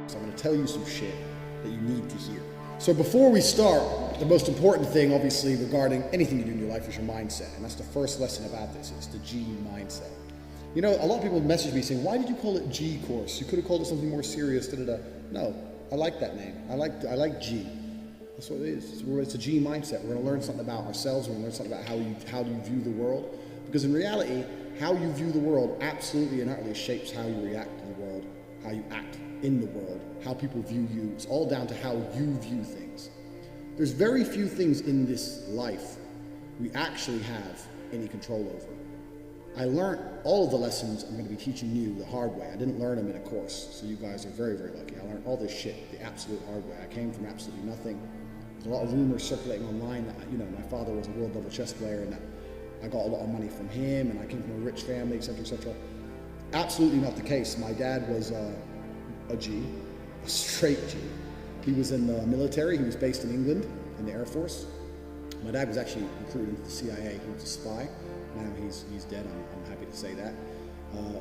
So I'm going to tell you some shit that you need to hear. So before we start, the most important thing, obviously, regarding anything you do in your life is your mindset. And that's the first lesson about this. It's the G mindset. You know, a lot of people message me saying, why did you call it G course? You could have called it something more serious. No, I like that name. I like G. That's what it is. It's a G mindset. We're going to learn something about ourselves. We're going to learn something about how you view the world. Because in reality, how you view the world absolutely and utterly shapes how you react to the world, how you act in the world, how people view you. It's all down to how you view things. There's very few things in this life we actually have any control over. I learned all of the lessons I'm going to be teaching you the hard way. I didn't learn them in a course, so you guys are very, very lucky. I learned all this shit the absolute hard way. I came from absolutely nothing. There's a lot of rumors circulating online that, you know, my father was a world level chess player and that I got a lot of money from him and I came from a rich family, etc., etc. Absolutely not the case. My dad was a G, a straight G. He was in the military. He was based in England in the Air Force. My dad was actually recruited into the CIA. He was a spy. Now he's dead. I'm happy to say that.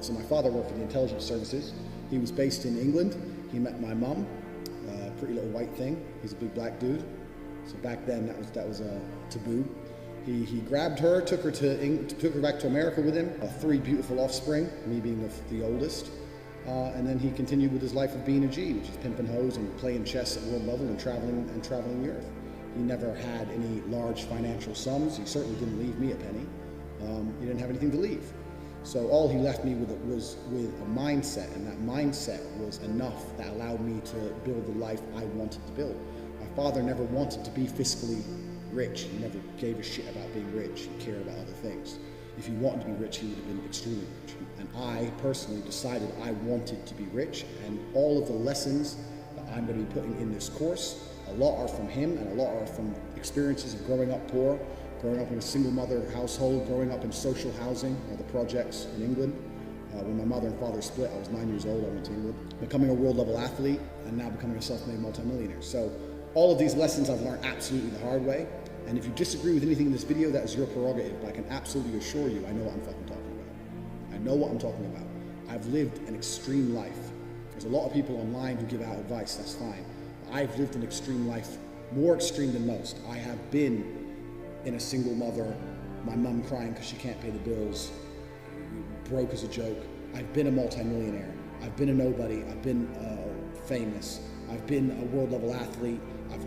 So my father worked for the intelligence services. He was based in England. He met my mom, pretty little white thing. He's a big black dude. So back then that was a taboo. He grabbed her, took her back to America with him. 3 beautiful offspring, me being the oldest. And then he continued with his life of being a G, which is pimping hoes and playing chess at world level and traveling the earth. He never had any large financial sums. He certainly didn't leave me a penny. He didn't have anything to leave. So all he left me with was a mindset, and that mindset was enough that allowed me to build the life I wanted to build. My father never wanted to be fiscally rich. He never gave a shit about being rich. He cared about other things. If he wanted to be rich, he would have been extremely rich. And I personally decided I wanted to be rich, and all of the lessons that I'm going to be putting in this course, a lot are from him and a lot are from experiences of growing up poor, growing up in a single mother household, growing up in social housing, the projects in England. When my mother and father split, I was 9 years old, I went to England. Becoming a world level athlete and now becoming a self-made multimillionaire. So all of these lessons I've learned absolutely the hard way. And if you disagree with anything in this video, that is your prerogative, but I can absolutely assure you, I know what I'm fucking talking about. I know what I'm talking about. I've lived an extreme life. There's a lot of people online who give out advice, that's fine. But I've lived an extreme life, more extreme than most. I have been in a single mother, my mum crying because she can't pay the bills, broke as a joke. I've been a multimillionaire. I've been a nobody. I've been famous. I've been a world level athlete.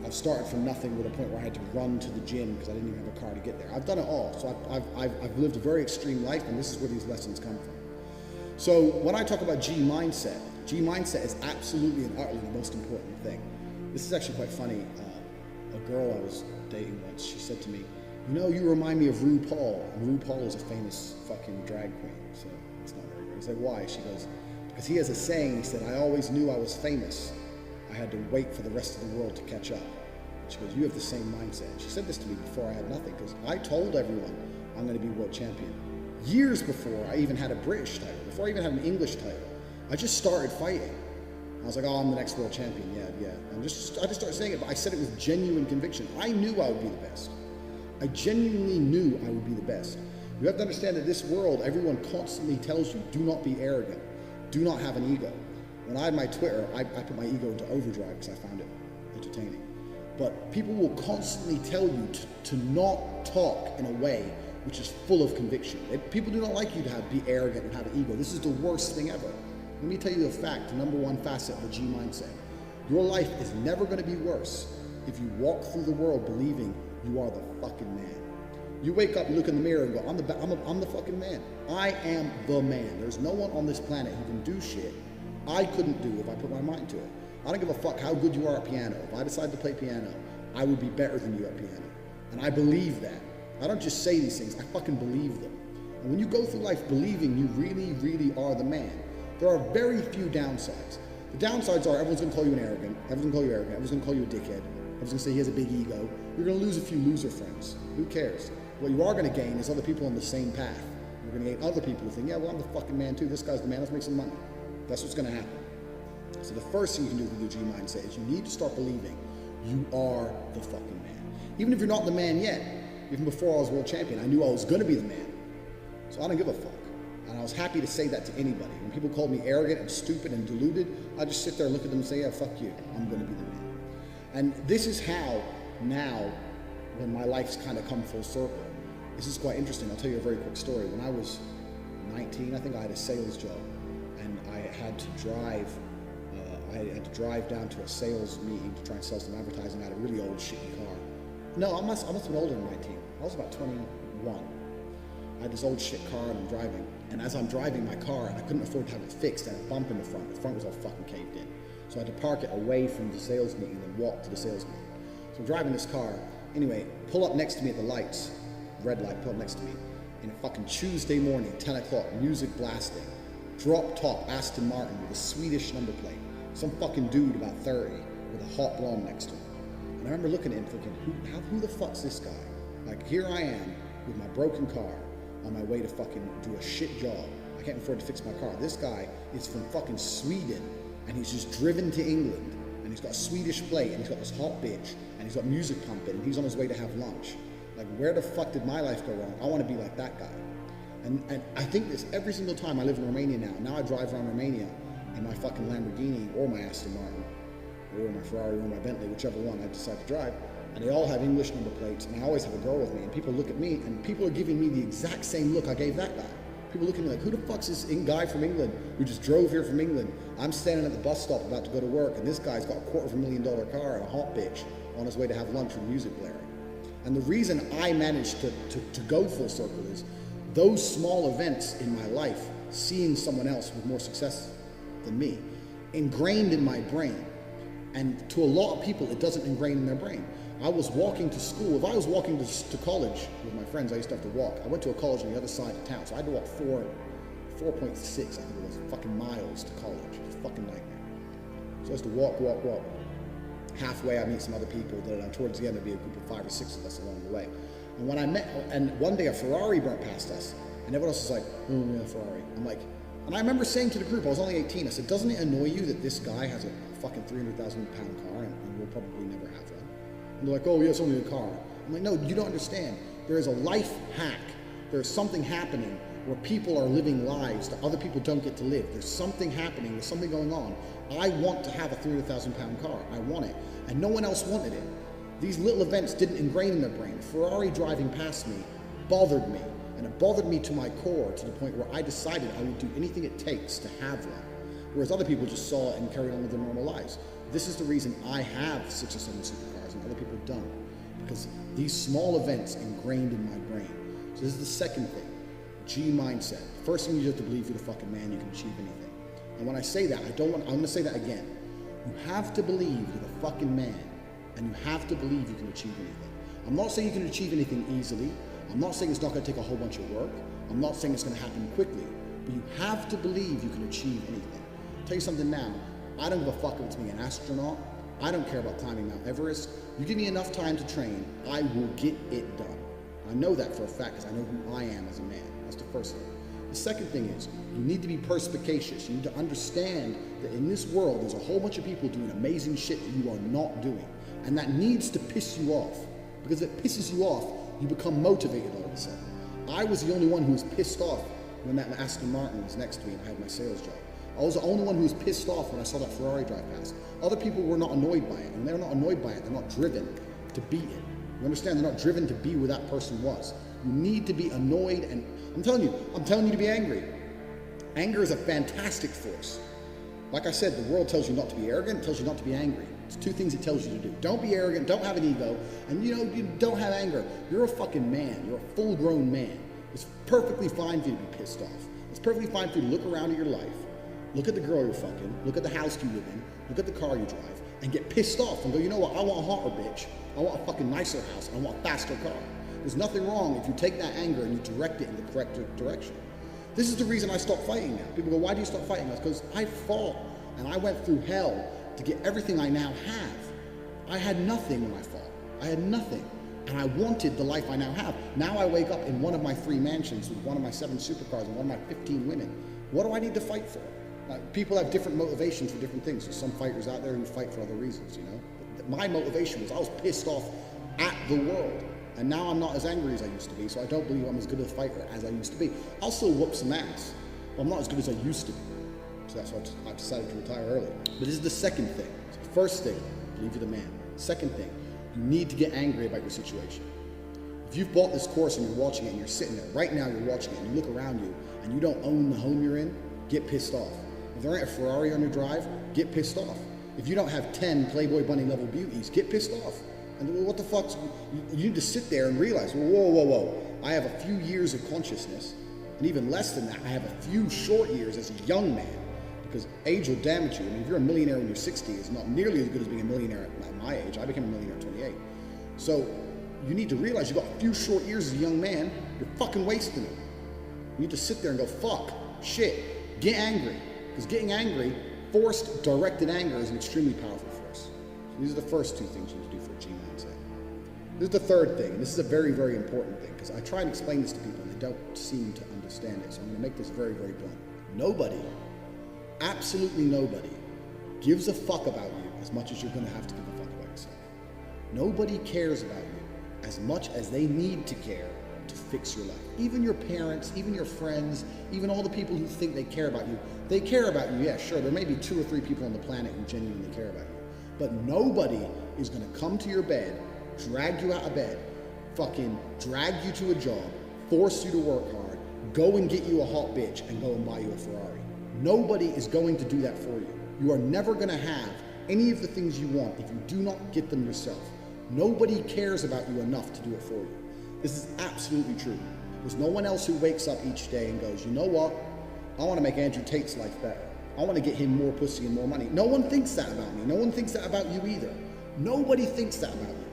I've started from nothing with a point where I had to run to the gym because I didn't even have a car to get there. I've done it all. So I've lived a very extreme life, and this is where these lessons come from. So when I talk about G mindset is absolutely and utterly the most important thing. This is actually quite funny. A girl I was dating once, she said to me, you know, you remind me of RuPaul. And RuPaul is a famous fucking drag queen, so it's not very good. I said, why? She goes, because he has a saying, he said, I always knew I was famous. I had to wait for the rest of the world to catch up. She goes, you have the same mindset. She said this to me before I had nothing, because I told everyone I'm going to be world champion. Years before I even had a British title, before I even had an English title, I just started fighting. I was like, oh, I'm the next world champion, yeah. I just started saying it, but I said it with genuine conviction. I knew I would be the best. I genuinely knew I would be the best. You have to understand that this world, everyone constantly tells you, do not be arrogant. Do not have an ego. When I had my Twitter, I put my ego into overdrive because I found it entertaining. But people will constantly tell you to not talk in a way which is full of conviction. People do not like you to be arrogant and have an ego. This is the worst thing ever. Let me tell you a fact, the number one facet of the G mindset. Your life is never going to be worse if you walk through the world believing you are the fucking man. You wake up and look in the mirror and go, I'm the fucking man. I am the man. There's no one on this planet who can do shit I couldn't do if I put my mind to it. I don't give a fuck how good you are at piano. If I decide to play piano, I would be better than you at piano. And I believe that. I don't just say these things, I fucking believe them. And when you go through life believing you really, really are the man, there are very few downsides. The downsides are everyone's gonna call you arrogant, everyone's gonna call you a dickhead, everyone's gonna say he has a big ego. You're gonna lose a few loser friends. Who cares? What you are gonna gain is other people on the same path. You're gonna gain other people who think, yeah, well, I'm the fucking man too. This guy's the man, let's make some money. That's what's gonna happen. So the first thing you can do with your G mindset is you need to start believing you are the fucking man. Even if you're not the man yet, even before I was world champion, I knew I was gonna be the man. So I don't give a fuck. And I was happy to say that to anybody. When people called me arrogant and stupid and deluded, I just sit there, look at them and say, yeah, fuck you. I'm going to be the man. And this is how now, when my life's kind of come full circle, this is quite interesting. I'll tell you a very quick story. When I was 19, I think I had a sales job, and I had to drive down to a sales meeting to try and sell some advertising. I had a really old shitty car. No, I must have been older than 19. I was about 21. I had this old shit car and I'm driving. And as I'm driving my car, and I couldn't afford to have it fixed, I had a bump in the front. The front was all fucking caved in. So I had to park it away from the sales meeting and then walk to the sales meeting. So I'm driving this car. Anyway, pull up next to me at the lights. Red light, pull up next to me. In a fucking Tuesday morning, 10 o'clock, music blasting. Drop top Aston Martin with a Swedish number plate. Some fucking dude about 30 with a hot blonde next to him. And I remember looking at him thinking, who the fuck's this guy? Like, here I am with my broken car on my way to fucking do a shit job. I can't afford to fix my car. This guy is from fucking Sweden, and he's just driven to England, and he's got a Swedish plate, and he's got this hot bitch, and he's got music pumping, and he's on his way to have lunch. Like, where the fuck did my life go wrong? I want to be like that guy. And I think this every single time I live in Romania now. Now I drive around Romania in my fucking Lamborghini or my Aston Martin or my Ferrari or my Bentley, whichever one I decide to drive. And they all have English number plates, and I always have a girl with me, and people look at me, and people are giving me the exact same look I gave that guy. People look at me like, who the fuck's this guy from England who just drove here from England? I'm standing at the bus stop about to go to work, and this guy's got a $250,000 car and a hot bitch on his way to have lunch with music blaring. And the reason I managed to go full circle is those small events in my life, seeing someone else with more success than me, ingrained in my brain. And to a lot of people, it doesn't ingrain in their brain. I was walking to school. If I was walking to college with my friends, I used to have to walk. I went to a college on the other side of town, so I had to walk 4.6, I think it was, fucking miles to college. It was a fucking nightmare. So I used to walk. Halfway, I meet some other people. Then towards the end, there'd be a group of 5 or 6 of us along the way. And one day a Ferrari burnt past us, and everyone else was like, oh yeah, Ferrari. I'm like, and I remember saying to the group, I was only 18, I said, doesn't it annoy you that this guy has a fucking 300,000 pound car and we'll probably never have one? And they're like, oh yeah, it's only a car. I'm like, no, you don't understand. There is a life hack. There's something happening where people are living lives that other people don't get to live. There's something happening, there's something going on. I want to have a 300,000 pound car. I want it. And no one else wanted it. These little events didn't ingrain in their brain. Ferrari driving past me bothered me. And it bothered me to my core, to the point where I decided I would do anything it takes to have one. Whereas other people just saw it and carried on with their normal lives. This is the reason I have 6 or 7 supercars and other people don't. Because these small events ingrained in my brain. So this is the second thing. G mindset. First thing, you have to believe you're the fucking man, you can achieve anything. And when I say that, I'm gonna say that again. You have to believe you're the fucking man, and you have to believe you can achieve anything. I'm not saying you can achieve anything easily. I'm not saying it's not gonna take a whole bunch of work. I'm not saying it's gonna happen quickly, but you have to believe you can achieve anything. I'll tell you something now, I don't give a fuck if it's being an astronaut. I don't care about climbing Mount Everest. You give me enough time to train, I will get it done. I know that for a fact because I know who I am as a man. That's the first thing. The second thing is, you need to be perspicacious. You need to understand that in this world, there's a whole bunch of people doing amazing shit that you are not doing. And that needs to piss you off. Because if it pisses you off, you become motivated all of a sudden. I was the only one who was pissed off when that Aston Martin was next to me and I had my sales job. I was the only one who was pissed off when I saw that Ferrari drive past. Other people were not annoyed by it. And they're not annoyed by it, they're not driven to beat it. You understand? They're not driven to be where that person was. You need to be annoyed, and I'm telling you to be angry. Anger is a fantastic force. Like I said, the world tells you not to be arrogant, it tells you not to be angry. It's 2 things it tells you to do. Don't be arrogant, don't have an ego, and you don't have anger. You're a fucking man, you're a full-grown man. It's perfectly fine for you to be pissed off. It's perfectly fine for you to look around at your life, look at the girl you're fucking, look at the house you live in, look at the car you drive, and get pissed off and go, you know what, I want a hotter bitch. I want a fucking nicer house, and I want a faster car. There's nothing wrong if you take that anger and you direct it in the correct direction. This is the reason I stopped fighting now. People go, why do you stop fighting? That's because I fought and I went through hell to get everything I now have. I had nothing when I fought. I had nothing. And I wanted the life I now have. Now I wake up in one of my 3 mansions with one of my 7 supercars and one of my 15 women. What do I need to fight for? People have different motivations for different things. There's some fighters out there who fight for other reasons, you know? But my motivation was I was pissed off at the world. And now I'm not as angry as I used to be, so I don't believe I'm as good a fighter as I used to be. I'll still whoop some ass. But I'm not as good as I used to be. So that's why I decided to retire early. But this is the second thing. So the first thing, believe you're the man. Second thing, you need to get angry about your situation. If you've bought this course and you're watching it and you're sitting there, right now you're watching it and you look around you and you don't own the home you're in, get pissed off. If there ain't a Ferrari on your drive, get pissed off. If you don't have 10 Playboy Bunny level beauties, get pissed off. And what the fuck, you need to sit there and realize, whoa. I have a few years of consciousness, and even less than that, I have a few short years as a young man, because age will damage you. I mean, if you're a millionaire when you're 60, it's not nearly as good as being a millionaire at my age. I became a millionaire at 28. So you need to realize you've got a few short years as a young man, you're fucking wasting them. You need to sit there and go, fuck, shit, get angry. Because getting angry, forced, directed anger is an extremely powerful force. So these are the first two things you need to do for a G mindset. This is the third thing, and this is a very, very important thing, because I try and explain this to people and they don't seem to understand it. So I'm going to make this very, very blunt. Nobody, absolutely nobody, gives a fuck about you as much as you're going to have to give a fuck about yourself. Nobody cares about you as much as they need to care to fix your life. Even your parents, even your friends, even all the people who think they care about you, they care about you. Yeah, sure, there may be 2 or 3 people on the planet who genuinely care about you, but nobody is going to come to your bed, drag you out of bed, fucking drag you to a job, force you to work hard, go and get you a hot bitch and go and buy you a Ferrari. Nobody is going to do that for you. You are never going to have any of the things you want if you do not get them yourself. Nobody cares about you enough to do it for you. This is absolutely true. There's no one else who wakes up each day and goes, you know what? I want to make Andrew Tate's life better. I want to get him more pussy and more money. No one thinks that about me. No one thinks that about you either. Nobody thinks that about you.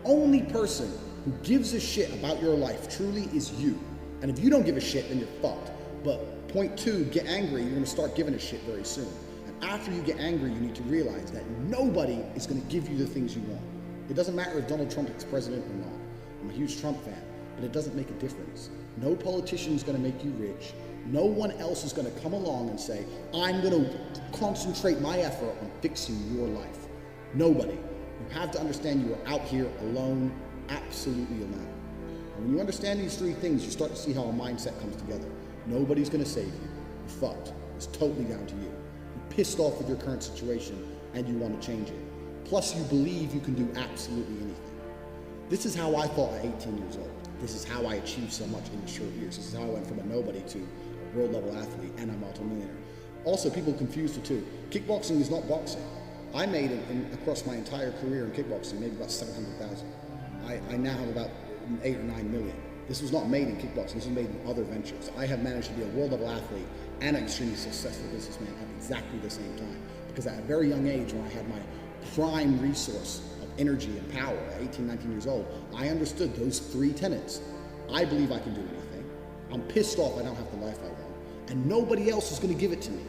The only person who gives a shit about your life truly is you. And if you don't give a shit, then you're fucked. But point 2, get angry. You're going to start giving a shit very soon. And after you get angry, you need to realize that nobody is going to give you the things you want. It doesn't matter if Donald Trump is president or not. I'm a huge Trump fan, but it doesn't make a difference. No politician is going to make you rich. No one else is going to come along and say, I'm going to concentrate my effort on fixing your life. Nobody. You have to understand you are out here alone, absolutely alone. And when you understand these 3 things, you start to see how a mindset comes together. Nobody's going to save you. You're fucked. It's totally down to you. You're pissed off with your current situation and you want to change it. Plus, you believe you can do absolutely anything. This is how I thought at 18 years old. This is how I achieved so much in the short years. This is how I went from a nobody to a world level athlete and a multimillionaire. Also, people confuse the two. Kickboxing is not boxing. I made across my entire career in kickboxing, maybe about 700,000. I now have about 8 or 9 million. This was not made in kickboxing, this was made in other ventures. I have managed to be a world level athlete and an extremely successful businessman at exactly the same time. Because at a very young age, when I had my prime resource of energy and power at 18, 19 years old, I understood those 3 tenets. I believe I can do anything. I'm pissed off I don't have the life I want. And nobody else is going to give it to me.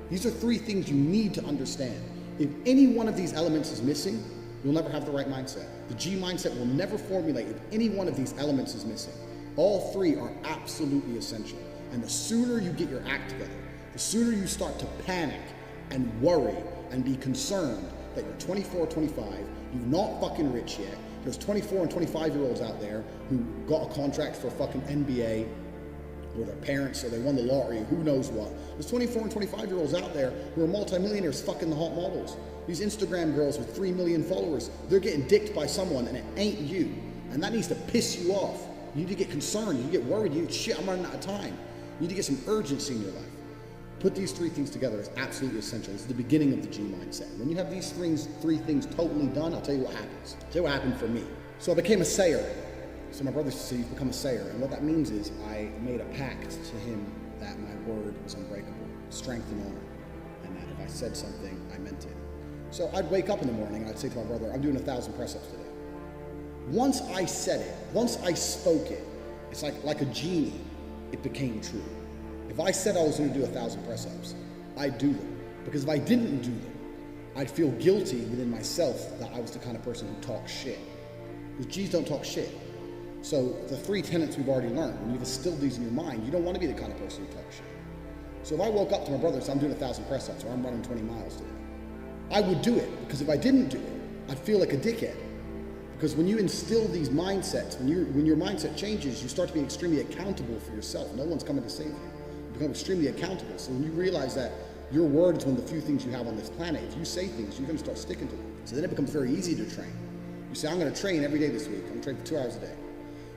These are 3 things you need to understand. If any one of these elements is missing, you'll never have the right mindset. The G mindset will never formulate if any one of these elements is missing. All 3 are absolutely essential. And the sooner you get your act together, the sooner you start to panic and worry and be concerned that you're 24, 25, you're not fucking rich yet. There's 24 and 25-year-olds out there who got a contract for a fucking NBA, or their parents, or they won the lottery, who knows what. There's 24 and 25-year-olds out there who are multimillionaires fucking the hot models. These Instagram girls with 3 million followers, they're getting dicked by someone and it ain't you. And that needs to piss you off. You need to get concerned, you get worried, you shit, I'm running out of time. You need to get some urgency in your life. Put these 3 things together is absolutely essential. It's the beginning of the G mindset. When you have these 3 things totally done, I'll tell you what happens. I'll tell you what happened for me. So I became a sayer. So my brother used to say, you've become a sayer. And what that means is I made a pact to him that my word was unbreakable, strength and honor, and that if I said something, I meant it. So I'd wake up in the morning and I'd say to my brother, I'm doing 1,000 press-ups today. Once I said it, once I spoke it, it's like a genie, it became true. If I said I was going to do 1,000 press-ups, I'd do them. Because if I didn't do them, I'd feel guilty within myself that I was the kind of person who talks shit. Because G's don't talk shit. So the 3 tenets we've already learned, when you've instilled these in your mind, you don't want to be the kind of person who talks shit. So if I woke up to my brother and said, I'm doing 1,000 press-ups, or I'm running 20 miles today, I would do it. Because if I didn't do it, I'd feel like a dickhead. Because when you instill these mindsets, when your mindset changes, you start to be extremely accountable for yourself. No one's coming to save you. You become extremely accountable. So when you realize that your word is one of the few things you have on this planet, if you say things, you're going to start sticking to them. So then it becomes very easy to train. You say, I'm going to train every day this week. I'm going to train for 2 hours a day.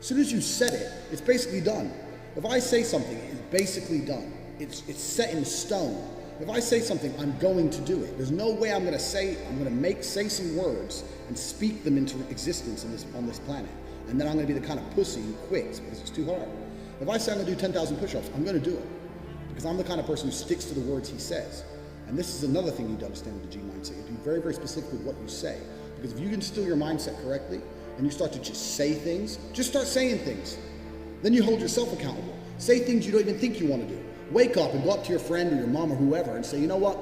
As soon as you said it, it's basically done. If I say something, it's basically done. It's set in stone. If I say something, I'm going to do it. There's no way I'm going to say some words and speak them into existence on this planet. And then I'm going to be the kind of pussy who quits because it's too hard. If I say I'm going to do 10,000 push-ups, I'm going to do it. Because I'm the kind of person who sticks to the words he says. And this is another thing you need to understand with the G mindset. You be very, very specific with what you say. Because if you instill your mindset correctly and you start to just say things, just start saying things. Then you hold yourself accountable. Say things you don't even think you want to do. Wake up and go up to your friend or your mom or whoever and say, you know what?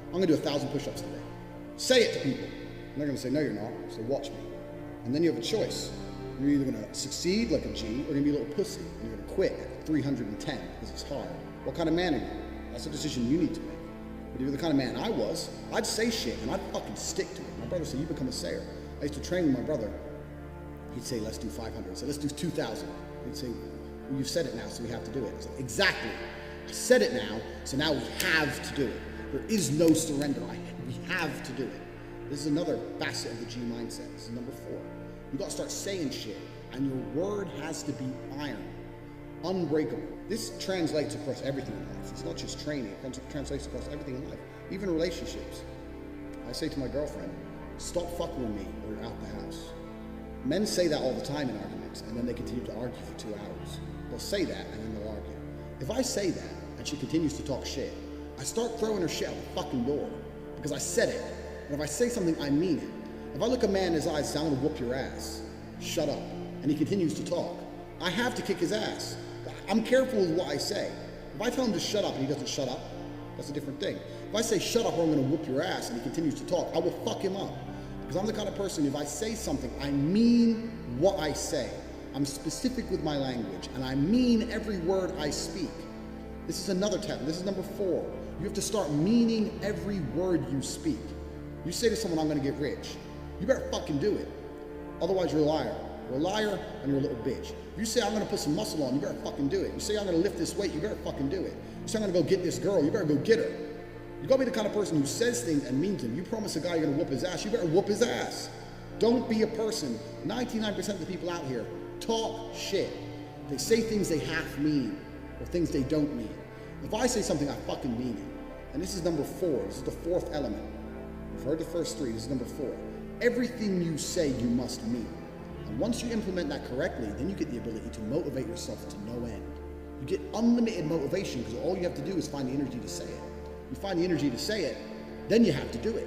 I'm going to do 1,000 push-ups today. Say it to people. And they're going to say, no, you're not. So watch me. And then you have a choice. You're either going to succeed like a G or you're going to be a little pussy. And you're going to quit at 310 because it's hard. What kind of man are you? That's a decision you need to make. But if you're the kind of man I was, I'd say shit and I'd fucking stick to it. My brother said, you become a sayer. I used to train with my brother. He'd say, let's do 500. I'd say, let's do 2,000. He'd say, well, you've said it now, so we have to do it. I said, exactly. I said it now, so now we have to do it. There is no surrender. We have to do it. This is another facet of the G mindset. This is number 4. You gotta start saying shit, and your word has to be iron, unbreakable. This translates across everything in life. It's not just training, it translates across everything in life, even relationships. I say to my girlfriend, stop fucking with me or you're out the house. Men say that all the time in arguments, and then they continue to argue for 2 hours. They'll say that, and then they'll argue. If I say that, and she continues to talk shit, I start throwing her shit out the fucking door, because I said it. And if I say something, I mean it. If I look a man in his eyes and say, I'm gonna whoop your ass, shut up, and he continues to talk, I have to kick his ass. I'm careful with what I say. If I tell him to shut up and he doesn't shut up, that's a different thing. If I say shut up or I'm gonna whoop your ass and he continues to talk, I will fuck him up. Because I'm the kind of person, if I say something, I mean what I say. I'm specific with my language, and I mean every word I speak. This is another tip. This is number 4. You have to start meaning every word you speak. You say to someone, I'm gonna get rich. You better fucking do it. Otherwise, you're a liar. You're a liar, and you're a little bitch. If you say, I'm gonna put some muscle on, you better fucking do it. You say, I'm gonna lift this weight, you better fucking do it. You say, I'm gonna go get this girl, you better go get her. You gotta be the kind of person who says things and means them. You promise a guy you're gonna whoop his ass, you better whoop his ass. Don't be a person. 99% of the people out here talk shit. They say things they half mean, or things they don't mean. If I say something, I fucking mean it. And this is number 4. This is the 4th element. You've heard the first 3, this is number 4. Everything you say, you must mean. And once you implement that correctly, then you get the ability to motivate yourself to no end. You get unlimited motivation because all you have to do is find the energy to say it. You find the energy to say it, then you have to do it.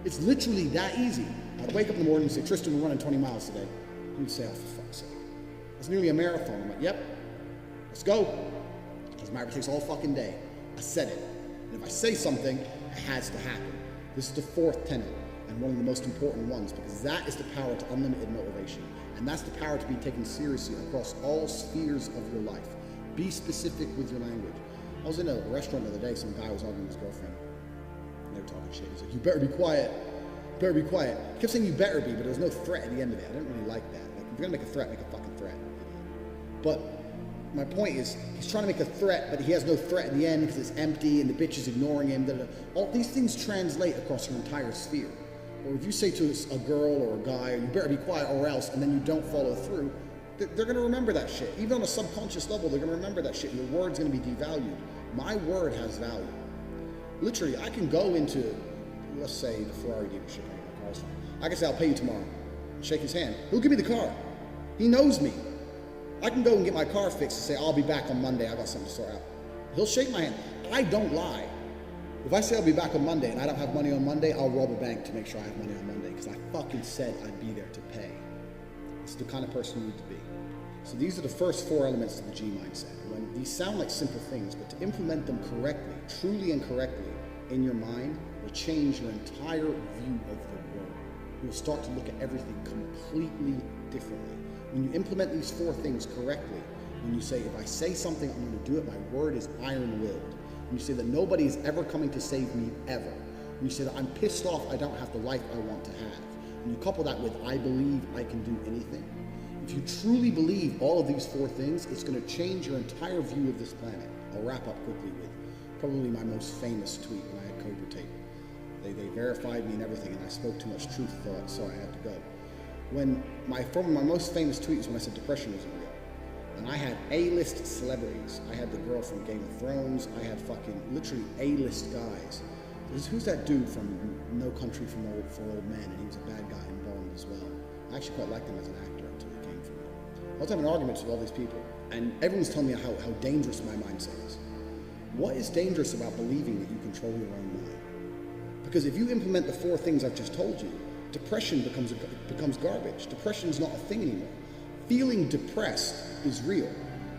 It's literally that easy. I'd wake up in the morning and say, Tristan, we're running 20 miles today. You'd say, oh, for fuck's sake. It's nearly a marathon. I'm like, yep, let's go. Doesn't matter, it takes all fucking day. I said it. And if I say something, it has to happen. This is the 4th tenet, and one of the most important ones, because that is the power to unlimited motivation. And that's the power to be taken seriously across all spheres of your life. Be specific with your language. I was in a restaurant the other day, some guy was arguing with his girlfriend. And they were talking shit. He's like, you better be quiet. You better be quiet. He kept saying you better be, but there was no threat at the end of it. I didn't really like that. Like, if you're gonna make a threat, make a fucking threat. But my point is, he's trying to make a threat, but he has no threat in the end because it's empty and the bitch is ignoring him. All these things translate across your entire sphere. Or if you say to a girl or a guy, you better be quiet or else, and then you don't follow through, they're gonna remember that shit. Even on a subconscious level, they're gonna remember that shit, and your word's gonna be devalued. My word has value. Literally, I can go into, let's say, the Ferrari dealership, my car's from. I can say, I'll pay you tomorrow. Shake his hand. He'll give me the car. He knows me. I can go and get my car fixed and say, I'll be back on Monday, I got something to sort out. He'll shake my hand. I don't lie. If I say I'll be back on Monday and I don't have money on Monday, I'll rob a bank to make sure I have money on Monday because I fucking said I'd be there to pay. It's the kind of person you need to be. So these are the first 4 elements of the G mindset. When these sound like simple things, but to implement them correctly, truly and correctly in your mind will change your entire view of the world. You will start to look at everything completely differently. When you implement these 4 things correctly, when you say, if I say something, I'm going to do it, my word is iron-willed. When you say that nobody is ever coming to save me, ever. When you say that I'm pissed off, I don't have the life I want to have. When you couple that with, I believe I can do anything. If you truly believe all of these 4 things, it's going to change your entire view of this planet. I'll wrap up quickly with probably my most famous tweet when I had Cobra Tate. They verified me and everything, and I spoke too much truth, so I had to go. When my most famous tweet was when I said depression wasn't real. And I had A-list celebrities. I had the girl from Game of Thrones. I had fucking literally A-list guys. Who's that dude from No Country for Old Men? And he was a bad guy in Bond as well. I actually quite liked him as an actor until he came for me. I was having arguments with all these people, and everyone's telling me how dangerous my mindset is. What is dangerous about believing that you control your own mind? Because if you implement the 4 things I've just told you, depression becomes garbage. Depression is not a thing anymore. Feeling depressed is real.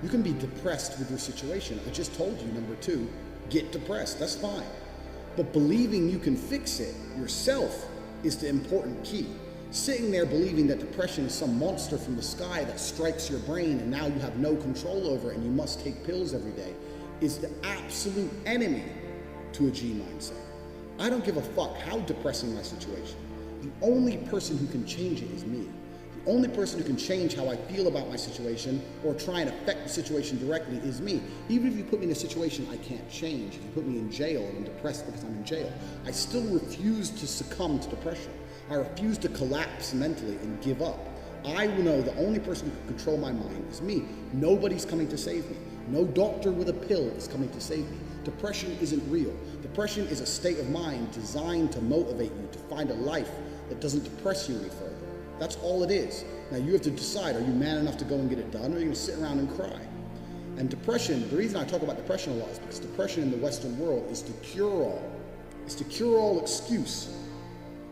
You can be depressed with your situation. I just told you, number 2, get depressed. That's fine. But believing you can fix it yourself is the important key. Sitting there believing that depression is some monster from the sky that strikes your brain and now you have no control over it and you must take pills every day is the absolute enemy to a G mindset. I don't give a fuck how depressing my situation. The only person who can change it is me. The only person who can change how I feel about my situation or try and affect the situation directly is me. Even if you put me in a situation I can't change, if you put me in jail and I'm depressed because I'm in jail, I still refuse to succumb to depression. I refuse to collapse mentally and give up. I know the only person who can control my mind is me. Nobody's coming to save me. No doctor with a pill is coming to save me. Depression isn't real. Depression is a state of mind designed to motivate you to find a life that doesn't depress you any further. That's all it is. Now you have to decide, are you man enough to go and get it done, or are you gonna sit around and cry? And depression, the reason I talk about depression a lot is because depression in the Western world is the cure-all. It's the cure-all excuse.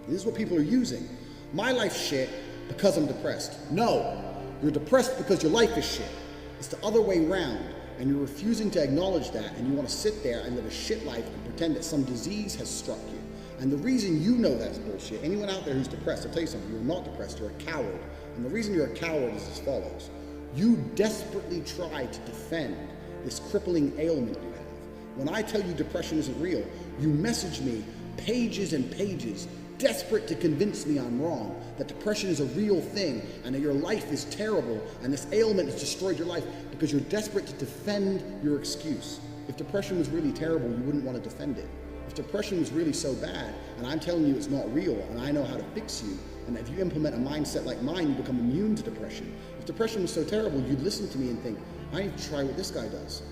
This is what people are using. My life's shit because I'm depressed. No, you're depressed because your life is shit. It's the other way around, and you're refusing to acknowledge that, and you want to sit there and live a shit life and pretend that some disease has struck you. And the reason you know that's bullshit, anyone out there who's depressed, I'll tell you something, you're not depressed, you're a coward. And the reason you're a coward is as follows. You desperately try to defend this crippling ailment you have. When I tell you depression isn't real, you message me pages and pages desperate to convince me I'm wrong, that depression is a real thing, and that your life is terrible, and this ailment has destroyed your life because you're desperate to defend your excuse. If depression was really terrible, you wouldn't want to defend it. If depression was really so bad, and I'm telling you it's not real, and I know how to fix you, and if you implement a mindset like mine, you become immune to depression. If depression was so terrible, you'd listen to me and think, I need to try what this guy does.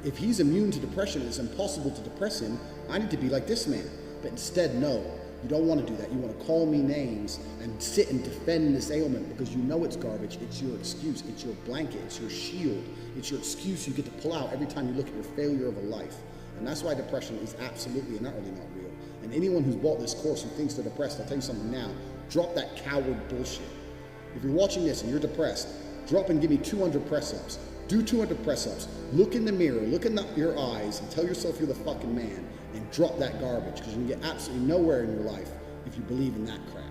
If he's immune to depression, it's impossible to depress him, I need to be like this man. But instead, no, you don't want to do that. You want to call me names and sit and defend this ailment because you know it's garbage. It's your excuse. It's your blanket. It's your shield. It's your excuse you get to pull out every time you look at your failure of a life. And that's why depression is absolutely and utterly not real. And anyone who's bought this course who thinks they're depressed, I'll tell you something now, drop that coward bullshit. If you're watching this and you're depressed, drop and give me 200 press-ups. Do 200 press-ups. Look in the mirror, look in your eyes, and tell yourself you're the fucking man, and drop that garbage, because you can get absolutely nowhere in your life if you believe in that crap.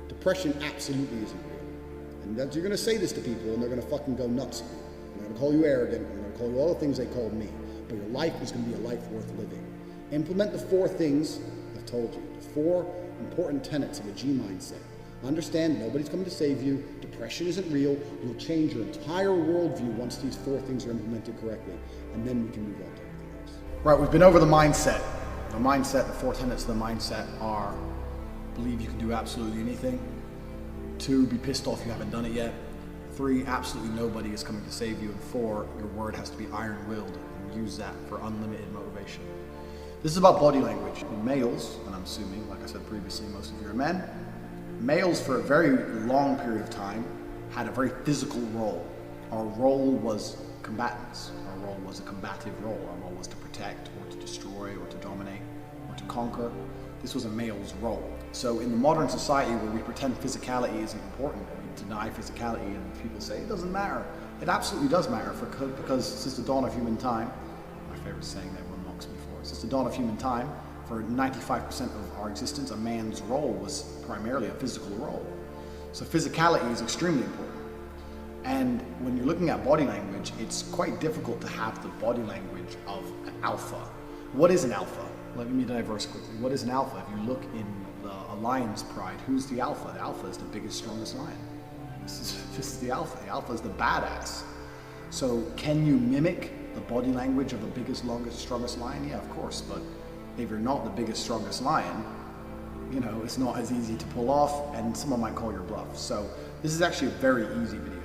Depression absolutely isn't real. And you're gonna say this to people, and they're gonna fucking go nuts at you. They're gonna call you arrogant, and they're gonna call you all the things they called me. But your life is gonna be a life worth living. Implement the 4 things I've told you, the 4 important tenets of a G mindset. Understand nobody's coming to save you. Depression isn't real. You'll change your entire worldview once these 4 things are implemented correctly, and then we can move on to everything else. Right, we've been over the mindset. The mindset, the 4 tenets of the mindset are: believe you can do absolutely anything. 2, be pissed off you haven't done it yet. 3, absolutely nobody is coming to save you. And 4, your word has to be iron-willed, and use that for unlimited motivation. This is about body language. Males, and I'm assuming, like I said previously, most of you are men. Males, for a very long period of time, had a very physical role. Our role was combatants. Our role was a combative role. Our role was to protect, or to destroy, or to dominate, or to conquer. This was a male's role. So in the modern society where we pretend physicality isn't important, we deny physicality, and people say it doesn't matter. It absolutely does matter, because since the dawn of human time, my favorite saying that everyone mocks me for, since the dawn of human time, for 95% of our existence, a man's role was primarily a physical role. So physicality is extremely important. And when you're looking at body language, it's quite difficult to have the body language of an alpha. What is an alpha? Let me diverse quickly. What is an alpha? If you look in a lion's pride, who's the alpha? The alpha is the biggest, strongest lion. This is the alpha. The alpha is the badass. So can you mimic the body language of the biggest, longest, strongest lion? Yeah, of course, but if you're not the biggest, strongest lion, you know, it's not as easy to pull off, and someone might call your bluff. So this is actually a very easy video.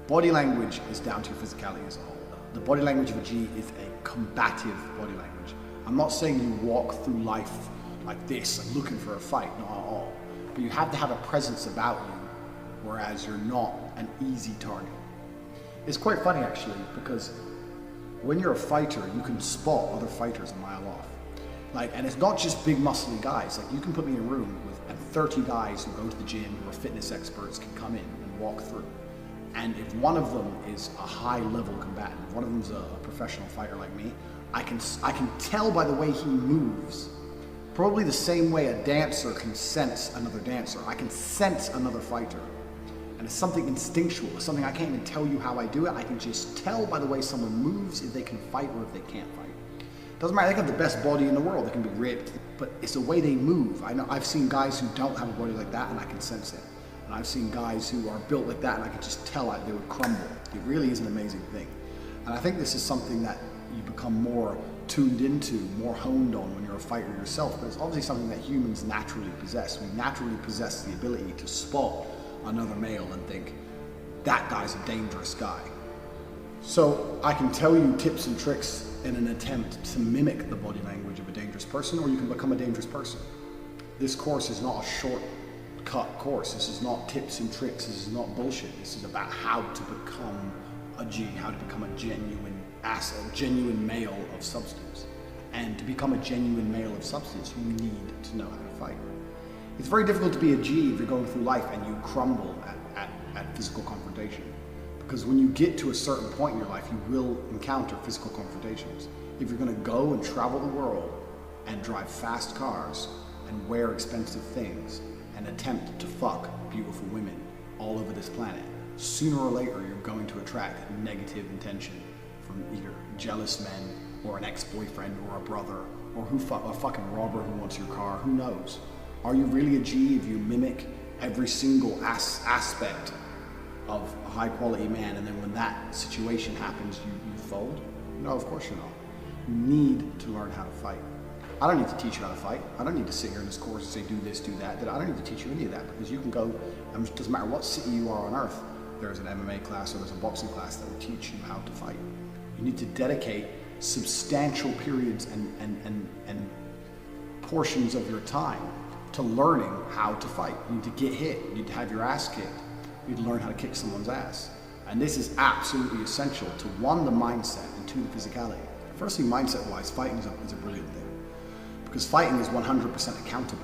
Body language is down to your physicality as a whole. The body language of a G is a combative body language. I'm not saying you walk through life like this and looking for a fight, not at all. But you have to have a presence about you, whereas you're not an easy target. It's quite funny actually, because when you're a fighter, you can spot other fighters a mile off. Like, and it's not just big muscly guys. Like, you can put me in a room with 30 guys who go to the gym, who are fitness experts, can come in and walk through. And if one of them is a high level combatant, if one of them's a professional fighter like me, I can tell by the way he moves, probably the same way a dancer can sense another dancer. I can sense another fighter. And it's something instinctual. It's something I can't even tell you how I do it. I can just tell by the way someone moves if they can fight or if they can't fight. Doesn't matter, they can have the best body in the world, they can be ripped, but it's the way they move. I know I've seen guys who don't have a body like that and I can sense it. And I've seen guys who are built like that and I can just tell they would crumble. It really is an amazing thing. And I think this is something that you become more tuned into, more honed on when you're a fighter yourself, but it's obviously something that humans naturally possess. We naturally possess the ability to spot another male and think, that guy's a dangerous guy. So I can tell you tips and tricks in an attempt to mimic the body language of a dangerous person, or you can become a dangerous person. This course is not a shortcut course. This is not tips and tricks. This is not bullshit. This is about how to become a G, how to become a genuine asset, a genuine male of substance. And to become a genuine male of substance, you need to know how to fight. It's very difficult to be a G if you're going through life and you crumble at physical confrontation. Because when you get to a certain point in your life, you will encounter physical confrontations. If you're going to go and travel the world and drive fast cars and wear expensive things and attempt to fuck beautiful women all over this planet, sooner or later you're going to attract negative intention from either jealous men or an ex-boyfriend or a brother or a fucking robber who wants your car. Who knows? Are you really a G if you mimic every single aspect of a high quality man, and then when that situation happens, you fold? No, of course you're not. You need to learn how to fight. I don't need to teach you how to fight. I don't need to sit here in this course and say do this, do that. I don't need to teach you any of that, because you can go, it doesn't matter what city you are on earth, there's an MMA class or there's a boxing class that will teach you how to fight. You need to dedicate substantial periods and portions of your time to learning how to fight. You need to get hit, you need to have your ass kicked. You need to learn how to kick someone's ass. And this is absolutely essential to one, the mindset, and two, the physicality. Firstly, mindset-wise, fighting is a brilliant thing. Because fighting is 100% accountable.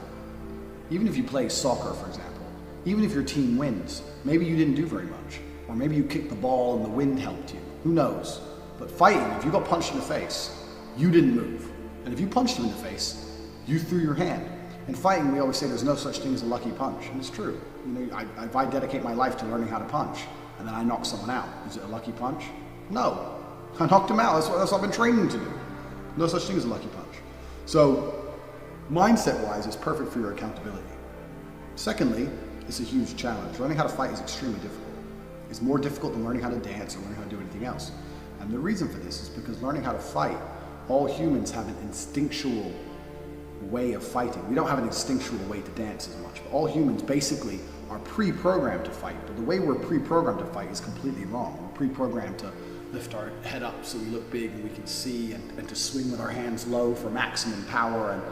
Even if you play soccer, for example, even if your team wins, maybe you didn't do very much. Or maybe you kicked the ball and the wind helped you. Who knows? But fighting, if you got punched in the face, you didn't move. And if you punched him in the face, you threw your hand. In fighting, we always say there's no such thing as a lucky punch, and it's true. You know, if I dedicate my life to learning how to punch, and then I knock someone out, is it a lucky punch? No, I knocked him out. That's what I've been training to do. No such thing as a lucky punch. So, mindset-wise, it's perfect for your accountability. Secondly, it's a huge challenge. Learning how to fight is extremely difficult. It's more difficult than learning how to dance or learning how to do anything else. And the reason for this is because learning how to fight, all humans have an instinctual way of fighting. We don't have an instinctual way to dance as much, but all humans basically are pre-programmed to fight. But the way we're pre-programmed to fight is completely wrong. We're pre-programmed to lift our head up so we look big and we can see, and to swing with our hands low for maximum power. And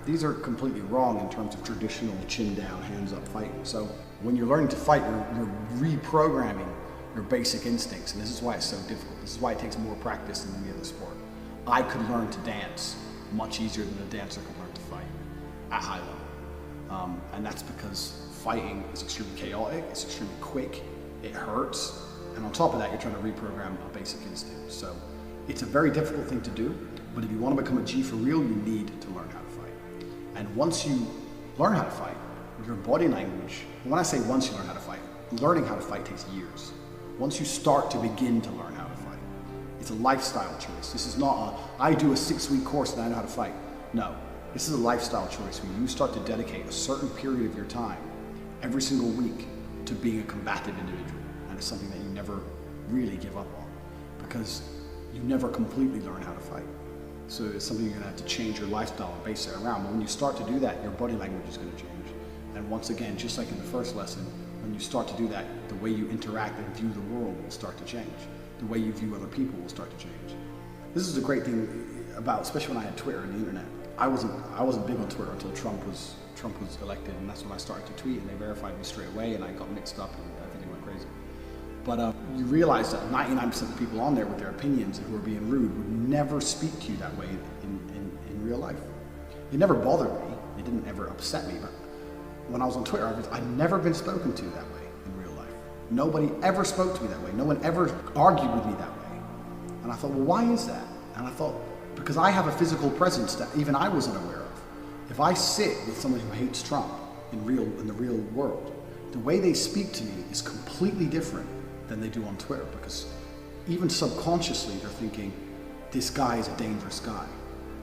these are completely wrong in terms of traditional chin down, hands up fighting. So when you're learning to fight, you're reprogramming your basic instincts, and this is why it's so difficult. This is why it takes more practice than any other sport. I could learn to dance much easier than a dancer could learn to fight at high level. And that's because fighting is extremely chaotic, it's extremely quick, it hurts, and on top of that, you're trying to reprogram a basic instinct. So it's a very difficult thing to do, but if you want to become a G for real, you need to learn how to fight. And once you learn how to fight, your body language, and when I say once you learn how to fight, learning how to fight takes years. Once you start to begin to learn how to fight, it's a lifestyle choice. This is not I do a 6-week course and I know how to fight. No, this is a lifestyle choice where you start to dedicate a certain period of your time every single week to being a combative individual. And it's something that you never really give up on, because you never completely learn how to fight. So it's something you're gonna have to change your lifestyle and base it around. But when you start to do that, your body language is gonna change. And once again, just like in the first lesson, when you start to do that, the way you interact and view the world will start to change. The way you view other people will start to change. This is the great thing about, especially when I had Twitter and the internet. I wasn't big on Twitter until Trump was elected, and that's when I started to tweet, and they verified me straight away, and I got mixed up, and I think it went crazy. But you realize that 99% of the people on there with their opinions and who are being rude would never speak to you that way in real life. It never bothered me. It didn't ever upset me. But when I was on Twitter, I'd never been spoken to that way in real life. Nobody ever spoke to me that way. No one ever argued with me that way. And I thought, well, why is that? And I thought, because I have a physical presence that even I wasn't aware of. If I sit with someone who hates Trump in the real world, the way they speak to me is completely different than they do on Twitter, because even subconsciously they're thinking, this guy is a dangerous guy.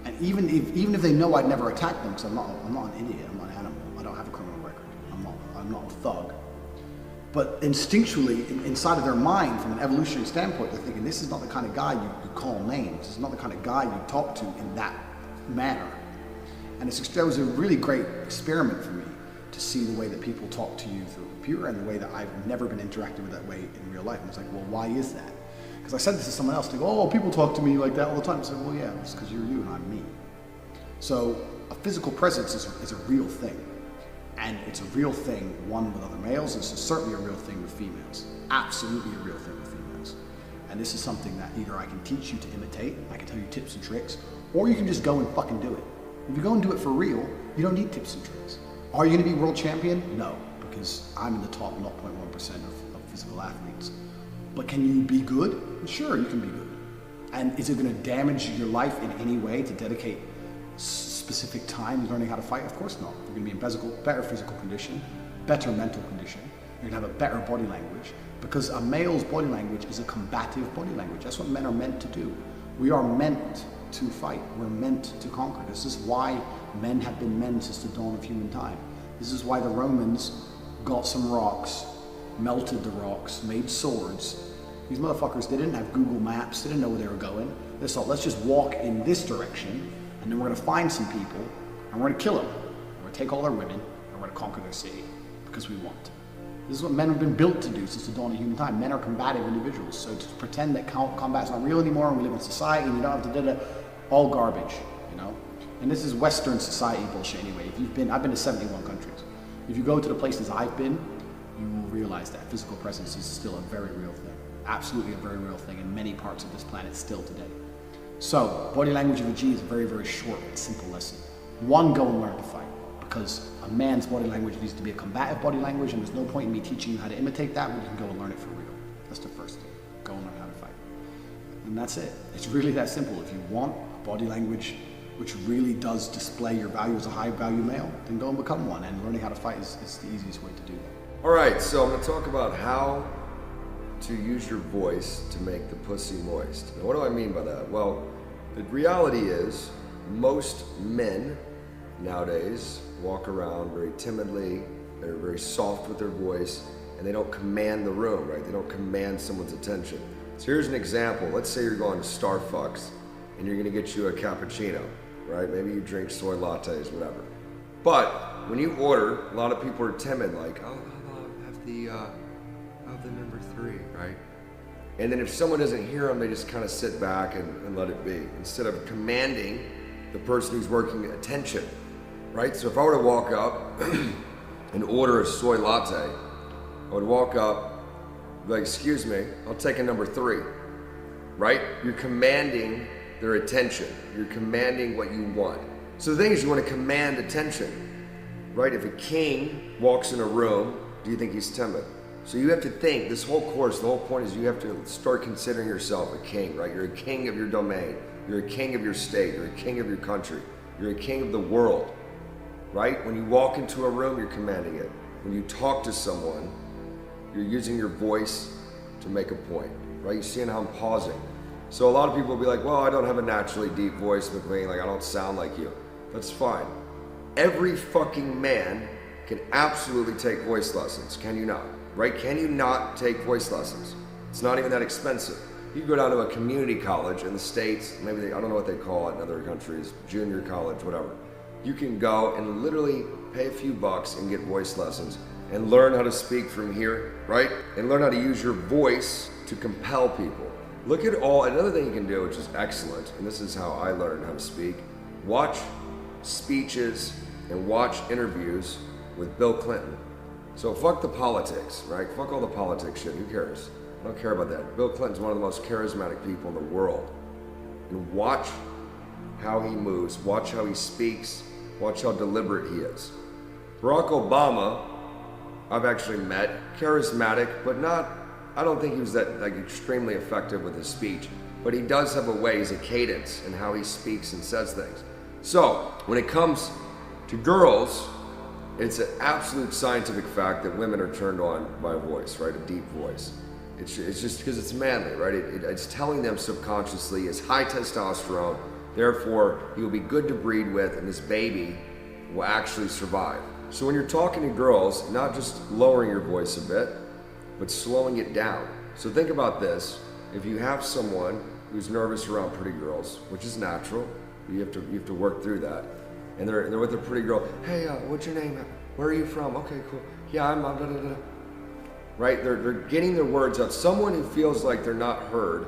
And even if they know I'd never attack them, because I'm not an idiot, I'm not an animal, I don't have a criminal record, I'm not a thug. But instinctually, inside of their mind, from an evolutionary standpoint, they're thinking, this is not the kind of guy you call names, this is not the kind of guy you talk to in that manner. And that was a really great experiment for me to see the way that people talk to you through a computer and the way that I've never been interacted with that way in real life. And I was like, well, why is that? Because I said this to someone else, they go, oh, people talk to me like that all the time. I said, well, yeah, it's because you're you and I'm me. So a physical presence is a real thing. And it's a real thing, one, with other males, and it's certainly a real thing with females. Absolutely a real thing with females. And this is something that either I can teach you to imitate, I can tell you tips and tricks, or you can just go and fucking do it. If you go and do it for real, you don't need tips and tricks. Are you gonna be world champion? No, because I'm in the top 0.1% of physical athletes. But can you be good? Sure, you can be good. And is it gonna damage your life in any way to dedicate specific time learning how to fight? Of course not. You're gonna be in better physical condition, better mental condition. You're gonna have a better body language, because a male's body language is a combative body language. That's what men are meant to do. We are meant to fight. We're meant to conquer. This is why men have been men since the dawn of human time. This is why the Romans got some rocks, melted the rocks, made swords. These motherfuckers, they didn't have Google Maps, they didn't know where they were going. They thought, let's just walk in this direction, and then we're gonna find some people, and we're gonna kill them. We're gonna take all their women, and we're gonna conquer their city, because we want to. This is what men have been built to do since the dawn of human time. Men are combative individuals, so to pretend that combat's not real anymore, and we live in society, and you don't have to do that, all garbage, you know? And this is Western society bullshit anyway. I've been to 71 countries. If you go to the places I've been, you will realize that physical presence is still a very real thing. Absolutely a very real thing in many parts of this planet still today. So, body language of a G is a very, very short and simple lesson. One, go and learn to fight, because a man's body language needs to be a combative body language, and there's no point in me teaching you how to imitate that when you can go and learn it for real. That's the first thing. Go and learn how to fight. And that's it. It's really that simple. If you want a body language which really does display your value as a high value male, then go and become one, and learning how to fight is the easiest way to do that. All right, so I'm gonna talk about how to use your voice to make the pussy moist. Now, what do I mean by that? Well, the reality is most men nowadays walk around very timidly, they're very soft with their voice, and they don't command the room, right? They don't command someone's attention. So here's an example. Let's say you're going to Starbucks and you're gonna get you a cappuccino, right? Maybe you drink soy lattes, whatever. But when you order, a lot of people are timid, like, oh, I'll have the number 3, right? And then if someone doesn't hear them, they just kind of sit back and let it be, instead of commanding the person who's working attention, right? So if I were to walk up and order a soy latte, I would walk up, be like, excuse me, I'll take a number 3, right? You're commanding their attention. You're commanding what you want. So the thing is, you want to command attention, right? If a king walks in a room, do you think he's timid? So you have to think, this whole course, the whole point is you have to start considering yourself a king, right? You're a king of your domain. You're a king of your state. You're a king of your country. You're a king of the world, right? When you walk into a room, you're commanding it. When you talk to someone, you're using your voice to make a point, right? You're seeing how I'm pausing. So a lot of people will be like, well, I don't have a naturally deep voice, McLean, like I don't sound like you. That's fine. Every fucking man can absolutely take voice lessons, can you not? Right? Can you not take voice lessons? It's not even that expensive. You can go down to a community college in the States, maybe I don't know what they call it in other countries, junior college, whatever. You can go and literally pay a few bucks and get voice lessons and learn how to speak from here, right? And learn how to use your voice to compel people. Look at another thing you can do, which is excellent, and this is how I learned how to speak. Watch speeches and watch interviews with Bill Clinton. So fuck the politics, right? Fuck all the politics shit, who cares? I don't care about that. Bill Clinton's one of the most charismatic people in the world. And watch how he moves, watch how he speaks, watch how deliberate he is. Barack Obama, I've actually met, charismatic, but I don't think he was that extremely effective with his speech. But he does have a way, he's a cadence in how he speaks and says things. So, when it comes to girls, it's an absolute scientific fact that women are turned on by a voice, right? A deep voice. It's just because it's manly, right? It's telling them subconsciously it's high testosterone, therefore he will be good to breed with and this baby will actually survive. So when you're talking to girls, not just lowering your voice a bit, but slowing it down. So think about this. If you have someone who's nervous around pretty girls, which is natural, you have to work through that. And they're with a pretty girl. Hey, what's your name? Where are you from? Okay, cool. Yeah, I'm blah, blah, blah. Right? They're getting their words out. Someone who feels like they're not heard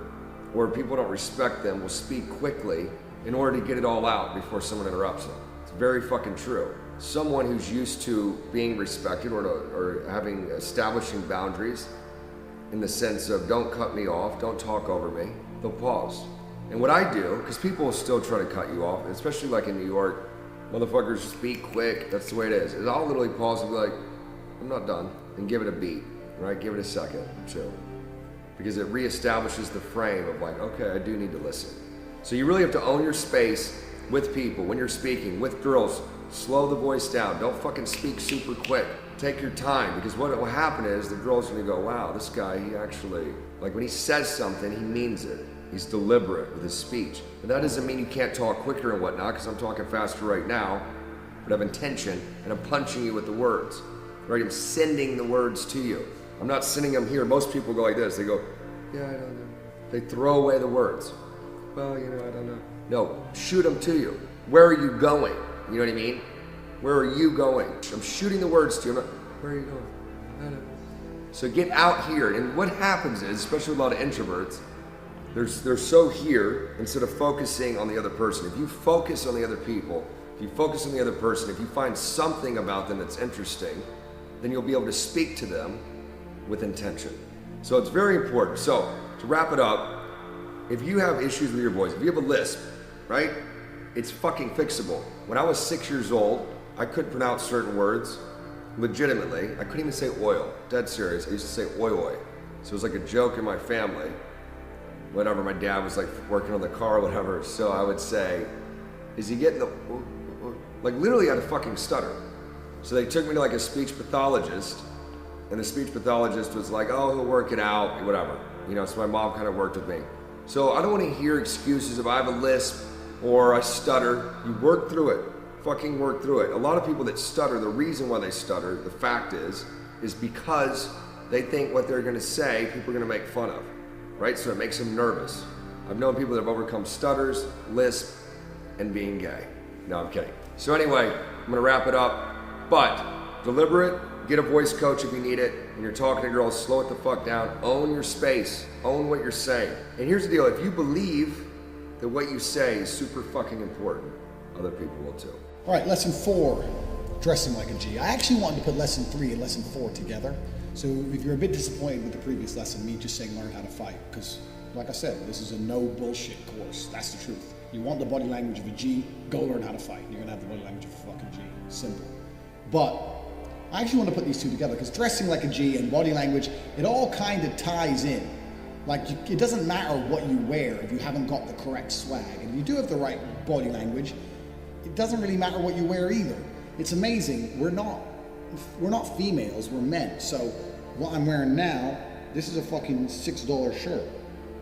or people don't respect them will speak quickly in order to get it all out before someone interrupts them. It's very fucking true. Someone who's used to being respected or establishing boundaries in the sense of don't cut me off, don't talk over me, they'll pause. And what I do, because people will still try to cut you off, especially like in New York, motherfuckers speak quick, that's the way it is I'll literally pause and be like, I'm not done, and give it a beat, right? Give it a second or two. Because it reestablishes the frame of like, okay, I do need to listen. So you really have to own your space with people. When you're speaking, with girls, slow the voice down. Don't fucking speak super quick. Take your time, because what will happen is the girl's gonna go, wow, this guy, he actually, like when he says something, he means it. He's deliberate with his speech. But that doesn't mean you can't talk quicker and whatnot, because I'm talking faster right now, but I have intention, and I'm punching you with the words, right? I'm sending the words to you. I'm not sending them here. Most people go like this. They go, yeah, I don't know. They throw away the words. Well, you know, I don't know. No, shoot them to you. Where are you going? You know what I mean? Where are you going? I'm shooting the words to you. I'm not, where are you going? I don't know. So get out here. And what happens is, especially with a lot of introverts, they're so here instead of focusing on the other person. If you focus on the other people, if you focus on the other person, if you find something about them that's interesting, then you'll be able to speak to them with intention. So it's very important. So to wrap it up, if you have issues with your voice, if you have a lisp, right? It's fucking fixable. When I was 6 years old, I couldn't pronounce certain words legitimately. I couldn't even say oil, dead serious. I used to say oi. So it was like a joke in my family. Whatever, my dad was like working on the car or whatever. So I would say, is he getting the, like literally I had a fucking stutter. So they took me to like a speech pathologist, and the speech pathologist was like, oh, he'll work it out, whatever. You know, so my mom kind of worked with me. So I don't want to hear excuses if I have a lisp or I stutter. You work through it. Fucking work through it. A lot of people that stutter, the reason why they stutter, the fact is because they think what they're going to say, people are going to make fun of, right? So it makes them nervous. I've known people that have overcome stutters, lisp, and being gay. No, I'm kidding. So anyway, I'm going to wrap it up. But deliberate, get a voice coach if you need it. When you're talking to girls, slow it the fuck down. Own your space. Own what you're saying. And here's the deal. If you believe that what you say is super fucking important, other people will too. All right, lesson 4, dressing like a G. I actually wanted to put lesson 3 and lesson 4 together. So if you're a bit disappointed with the previous lesson, me just saying learn how to fight, because like I said, this is a no bullshit course. That's the truth. You want the body language of a G, go learn how to fight. You're gonna have the body language of a fucking G. Simple. But I actually want to put these two together, because dressing like a G and body language, it all kind of ties in. Like, it doesn't matter what you wear if you haven't got the correct swag. And if you do have the right body language, it doesn't really matter what you wear either. It's amazing. We're not females, we're men. So what I'm wearing now, this is a fucking $6 shirt,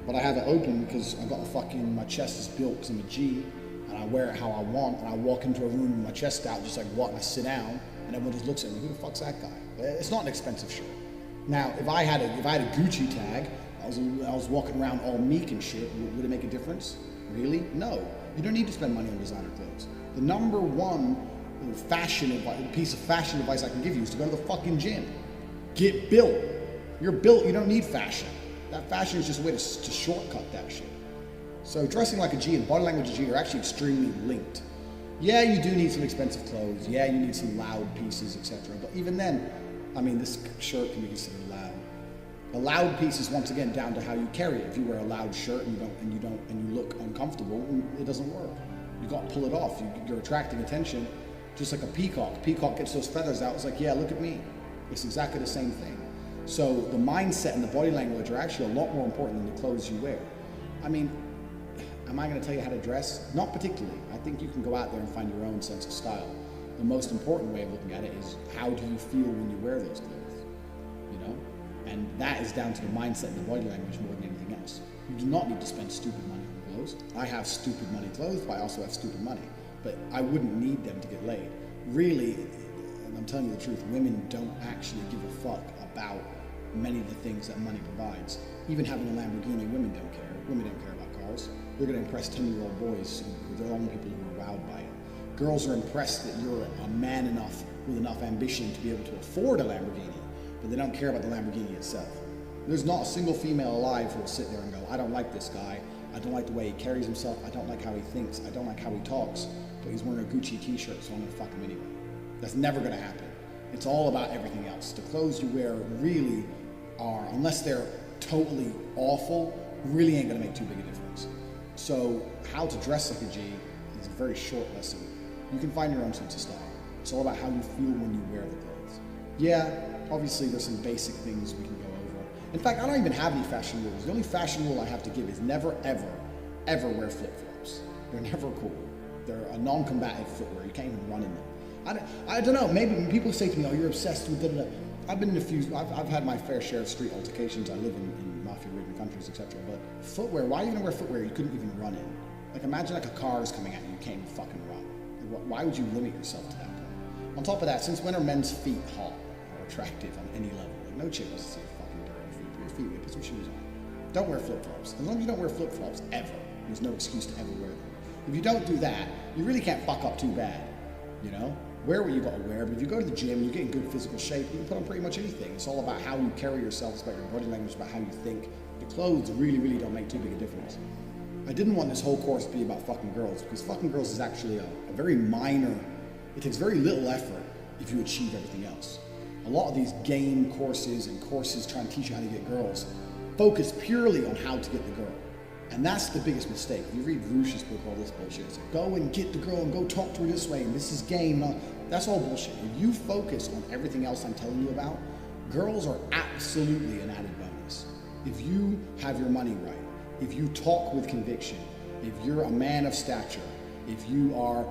but I have it open because I got a fucking, my chest is built because I'm a G, and I wear it how I want, and I walk into a room with my chest out just like what, and I sit down, and everyone just looks at me, who the fuck's that guy? It's not an expensive shirt. Now, if I had a Gucci tag, I was walking around all meek and shit, would it make a difference? Really? No. You don't need to spend money on designer clothes. The number one piece of fashion advice I can give you is to go to the fucking gym. Get built. You're built, you don't need fashion. That fashion is just a way to shortcut that shit. So dressing like a G and body language of G are actually extremely linked. Yeah, you do need some expensive clothes. Yeah, you need some loud pieces, etc. But even then, I mean, this shirt can be considered loud. A loud piece is once again down to how you carry it. If you wear a loud shirt and you look uncomfortable, it doesn't work. You got to pull it off. You're attracting attention, just like a peacock. Peacock gets those feathers out. It's like, yeah, look at me. It's exactly the same thing. So the mindset and the body language are actually a lot more important than the clothes you wear. I mean, am I going to tell you how to dress? Not particularly. I think you can go out there and find your own sense of style. The most important way of looking at it is, how do you feel when you wear those clothes? You know? And that is down to the mindset and the body language more than anything else. You do not need to spend stupid money on clothes. I have stupid money clothes, but I also have stupid money. But I wouldn't need them to get laid. Really, and I'm telling you the truth, women don't actually give a fuck about many of the things that money provides. Even having a Lamborghini, women don't care. Women don't care about cars. They're going to impress 10-year-old boys. They're the only people who are wowed by it. Girls are impressed that you're a man enough with enough ambition to be able to afford a Lamborghini, but they don't care about the Lamborghini itself. There's not a single female alive who will sit there and go, I don't like this guy. I don't like the way he carries himself. I don't like how he thinks. I don't like how he talks. But he's wearing a Gucci t-shirt, so I'm going to fuck him anyway. That's never going to happen. It's all about everything else. The clothes you wear really are, unless they're totally awful, really ain't going to make too big a difference. So how to dress like a G is a very short lesson. You can find your own sense of style. It's all about how you feel when you wear the clothes. Yeah, obviously there's some basic things we can go over. In fact, I don't even have any fashion rules. The only fashion rule I have to give is never, ever, ever wear flip-flops. They're never cool. They're a non-combative footwear. You can't even run in them. I don't know, maybe when people say to me, oh, you're obsessed with da-da-da. I've been in a few, I've had my fair share of street altercations. I live in mafia-ridden countries, etc. But footwear, why are you gonna wear footwear you couldn't even run in? Like, imagine like a car is coming at you, you can't even fucking run. Why would you limit yourself to that point? On top of that, since when are men's feet hot or attractive on any level? Like, no chick wants to see your fucking dirty feet. Put your feet away, put some shoes on. Don't wear flip-flops. As long as you don't wear flip-flops ever, there's no excuse to ever wear them. If you don't do that, you really can't fuck up too bad, you know? Wear what you gotta wear, but if you go to the gym and you get in good physical shape, you can put on pretty much anything. It's all about how you carry yourself, it's about your body language, about how you think. The clothes really, really don't make too big a difference. I didn't want this whole course to be about fucking girls, because fucking girls is actually a very minor, it takes very little effort if you achieve everything else. A lot of these game courses and courses trying to teach you how to get girls focus purely on how to get the girl. And that's the biggest mistake. You read Rush's book, all this bullshit. It's like, go and get the girl and go talk to her this way, and this is game. That's all bullshit. If you focus on everything else I'm telling you about, girls are absolutely an added bonus. If you have your money right, if you talk with conviction, if you're a man of stature, if you are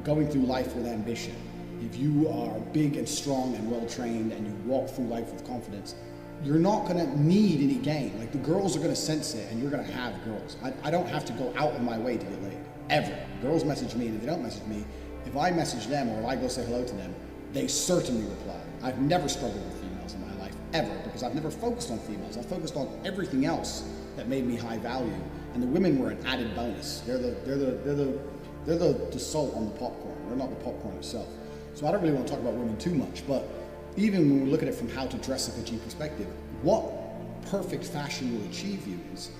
going through life with ambition, if you are big and strong and well-trained and you walk through life with confidence, you're not going to need any game. Like, the girls are going to sense it and you're going to have girls. I don't have to go out of my way to get laid, ever. Girls message me, and if they don't message me, if I message them or if I go say hello to them, they certainly reply. I've never struggled with females in my life, ever, because I've never focused on females. I've focused on everything else that made me high value, and the women were an added bonus. They're the salt on the popcorn. They're not the popcorn itself. So I don't really want to talk about women too much, but even when we look at it from how to dress like a G perspective, what perfect fashion will achieve you is,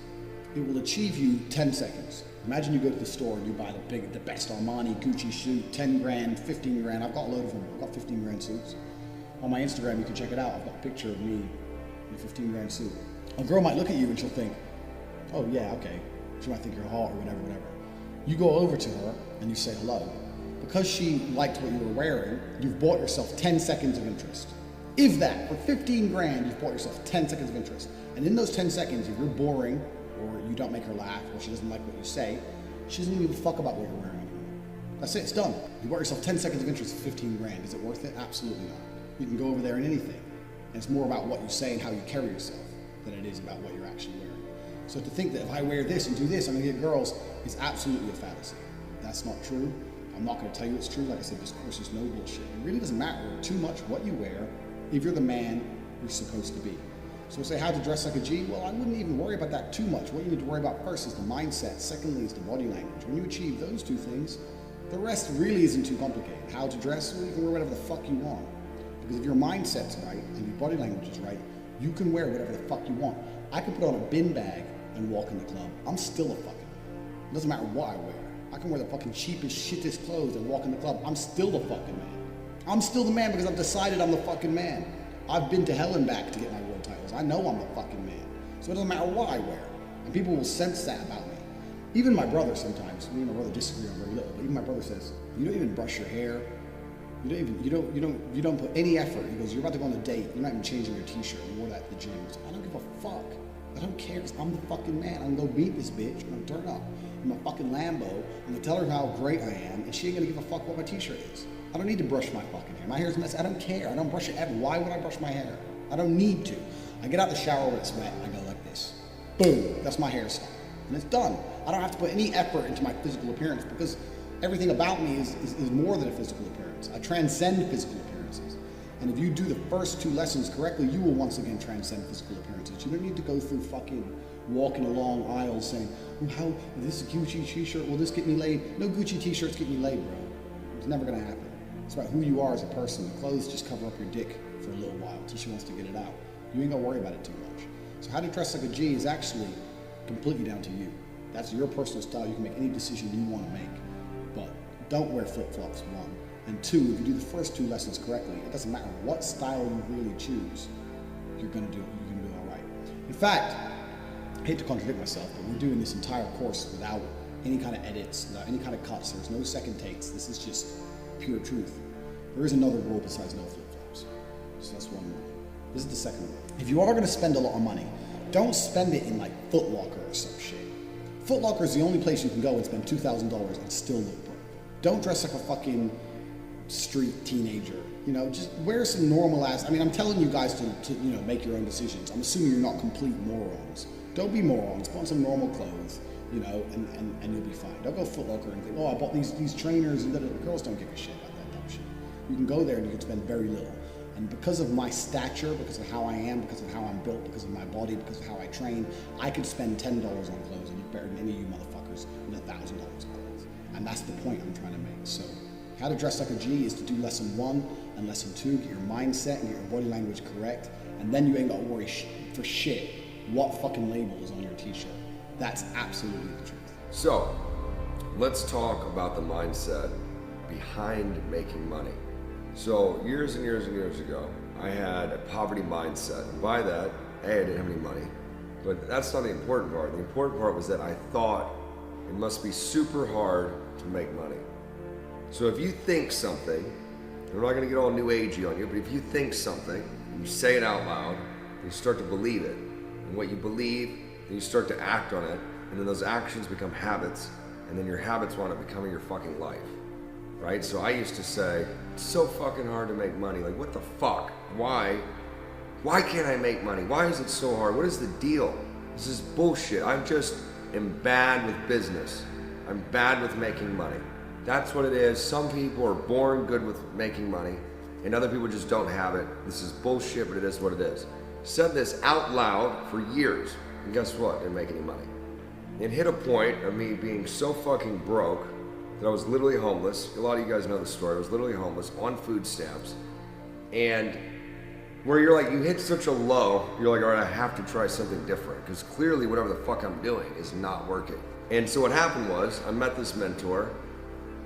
it will achieve you 10 seconds. Imagine you go to the store and you buy the best Armani Gucci suit, 10 grand, 15 grand. I've got a load of them. I've got 15 grand suits. On my Instagram, you can check it out. I've got a picture of me in a 15 grand suit. A girl might look at you and she'll think, oh yeah, okay. She might think you're hot or whatever. You go over to her and you say hello. Because she liked what you were wearing, you've bought yourself 10 seconds of interest. If that, for 15 grand, you've bought yourself 10 seconds of interest. And in those 10 seconds, if you're boring, or you don't make her laugh, or she doesn't like what you say, she doesn't give a fuck about what you're wearing anymore. That's it, it's done. You bought yourself 10 seconds of interest for 15 grand. Is it worth it? Absolutely not. You can go over there in anything. And it's more about what you say and how you carry yourself than it is about what you're actually wearing. So to think that if I wear this and do this, I'm gonna get girls, is absolutely a fallacy. That's not true. I'm not gonna tell you it's true. Like I said, this course is no bullshit. It really doesn't matter too much what you wear if you're the man you're supposed to be. So we say how to dress like a G. Well, I wouldn't even worry about that too much. What you need to worry about first is the mindset. Secondly is the body language. When you achieve those two things, the rest really isn't too complicated. How to dress, well, you can wear whatever the fuck you want. Because if your mindset's right and your body language is right, you can wear whatever the fuck you want. I can put on a bin bag and walk in the club. I'm still a fucking man. It doesn't matter what I wear. I can wear the fucking cheapest, shittest clothes and walk in the club. I'm still the fucking man. I'm still the man because I've decided I'm the fucking man. I've been to hell and back to get my world titles. I know I'm the fucking man. So it doesn't matter what I wear. And people will sense that about me. Even my brother sometimes, me and my brother disagree on very little, but even my brother says, you don't even brush your hair. You don't put any effort. He goes, you're about to go on a date. You're not even changing your t-shirt. You wore that at the gym. So I don't give a fuck. I don't care because I'm the fucking man. I'm gonna go beat this bitch. I'm gonna turn up in my fucking Lambo. I'm gonna tell her how great I am, and she ain't gonna give a fuck what my t-shirt is. I don't need to brush my fucking hair. My hair's messy. I don't care. I don't brush it ever. Why would I brush my hair? I don't need to. I get out the shower when it's wet. I go like this. Boom. That's my hairstyle. And it's done. I don't have to put any effort into my physical appearance because everything about me is more than a physical appearance. I transcend physical appearances. And if you do the first two lessons correctly, you will once again transcend physical appearances. You don't need to go through fucking walking along aisles saying, oh, how this Gucci t-shirt, will this get me laid? No Gucci t-shirts get me laid, bro. It's never gonna happen. It's about who you are as a person. The clothes just cover up your dick for a little while until she wants to get it out. You ain't gonna worry about it too much. So how to dress like a G is actually completely down to you. That's your personal style. You can make any decision you want to make. But don't wear flip-flops, one. And two, if you do the first two lessons correctly, it doesn't matter what style you really choose, you're gonna do all right. In fact, I hate to contradict myself, but we're doing this entire course without any kind of edits, without any kind of cuts. There's no second takes. This is just pure truth. There is another rule besides no flip-flops. So that's one rule. This is the second rule. If you are gonna spend a lot of money, don't spend it in like Foot Locker or some shit. Foot Locker is the only place you can go and spend $2,000 and still look broke. Don't dress like a fucking street teenager. You know, just wear some normal ass. I mean, I'm telling you guys to you know, make your own decisions. I'm assuming you're not complete morons. Don't be morons. Put on some normal clothes, you know, and you'll be fine. Don't go Foot Locker and think, oh, I bought these trainers, and the girls don't give a shit about that dumb shit. You can go there and you can spend very little. And because of my stature, because of how I am, because of how I'm built, because of my body, because of how I train, I could spend $10 on clothes and look better than any of you motherfuckers with $1,000 on clothes. And that's the point I'm trying to make. So how to dress like a G is to do lesson 1 and lesson 2, get your mindset and get your body language correct, and then you ain't got to worry for shit what fucking label is on your t-shirt. That's absolutely the truth. So let's talk about the mindset behind making money. So years and years and years ago, I had a poverty mindset. And by that, A, I didn't have any money. But that's not the important part. The important part was that I thought it must be super hard to make money. So if you think something, and we're not gonna get all new agey on you, but if you think something, and you say it out loud, you start to believe it. And what you believe, then you start to act on it, and then those actions become habits, and then your habits wind up becoming your fucking life. Right? So I used to say, it's so fucking hard to make money. Like, what the fuck? Why can't I make money? Why is it so hard? What is the deal? This is bullshit. I just am bad with business. I'm bad with making money. That's what it is. Some people are born good with making money, and other people just don't have it. This is bullshit, but it is what it is. Said this out loud for years, and guess what? Didn't make any money. It hit a point of me being so fucking broke that I was literally homeless. A lot of you guys know the story. I was literally homeless on food stamps. And where you're like, you hit such a low, you're like, all right, I have to try something different because clearly whatever the fuck I'm doing is not working. And so what happened was I met this mentor,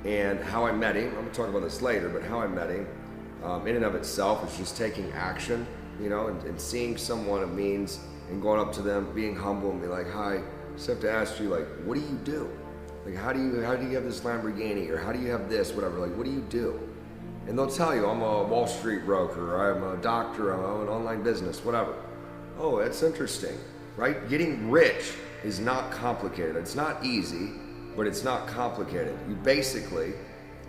and how I met him, I'm gonna talk about this later, but how I met him in and of itself is just taking action, you know, and seeing someone of means and going up to them, being humble and be like, hi, I just have to ask you, like, what do you do? Like, how do you have this Lamborghini, or how do you have this, whatever, like, what do you do? And they'll tell you, I'm a Wall Street broker, or I'm a doctor, I'm an online business, whatever. Oh, that's interesting, right? Getting rich is not complicated. It's not easy, but it's not complicated. You basically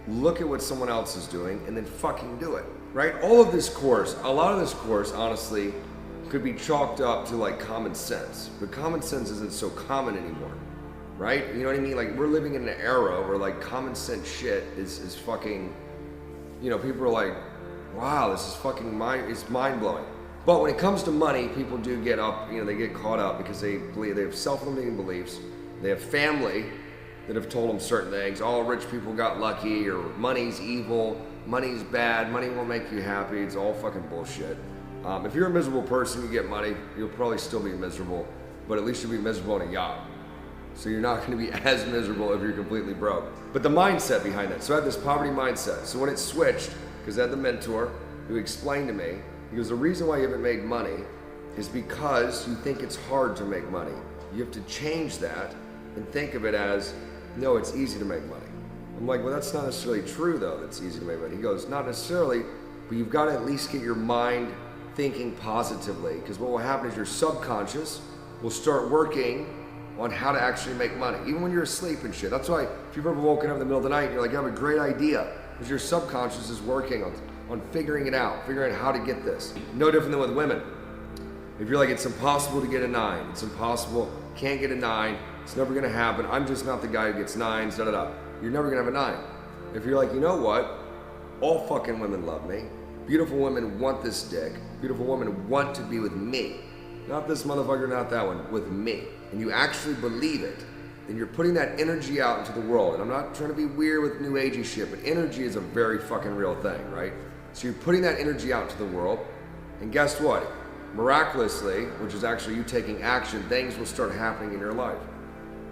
look at what someone else is doing and then fucking do it, right? All of this course, a lot of this course, honestly, could be chalked up to like common sense, but common sense isn't so common anymore. Right? You know what I mean? Like, we're living in an era where like common sense shit is fucking, you know, people are like, wow, this is fucking it's mind blowing. But when it comes to money, people do get up, they get caught up because they believe they have self-limiting beliefs. They have family that have told them certain things. All rich people got lucky, or money's evil, money's bad, money won't make you happy. It's all fucking bullshit. If you're a miserable person, you get money, you'll probably still be miserable, but at least you'll be miserable on a yacht. So you're not going to be as miserable if you're completely broke. But the mindset behind that. So I had this poverty mindset. So when it switched, because I had the mentor who explained to me, he goes, the reason why you haven't made money is because you think it's hard to make money. You have to change that and think of it as, no, it's easy to make money. I'm like, well, that's not necessarily true though, that's easy to make money. He goes, not necessarily, but you've got to at least get your mind thinking positively, because what will happen is your subconscious will start working on how to actually make money, even when you're asleep and shit. That's why if you've ever woken up in the middle of the night and you're like, I have a great idea, because your subconscious is working on figuring it out, figuring out how to get this. No different than with women. If you're like, it's impossible to get a 9, it's impossible, can't get a 9, it's never gonna happen, I'm just not the guy who gets 9s, da-da-da. You're never gonna have a 9. If you're like, you know what, all fucking women love me, beautiful women want this dick, beautiful women want to be with me, not this motherfucker, not that one, with me, and you actually believe it, then you're putting that energy out into the world. And I'm not trying to be weird with new agey shit, but energy is a very fucking real thing, right? So you're putting that energy out to the world, and guess what? Miraculously, which is actually you taking action, things will start happening in your life.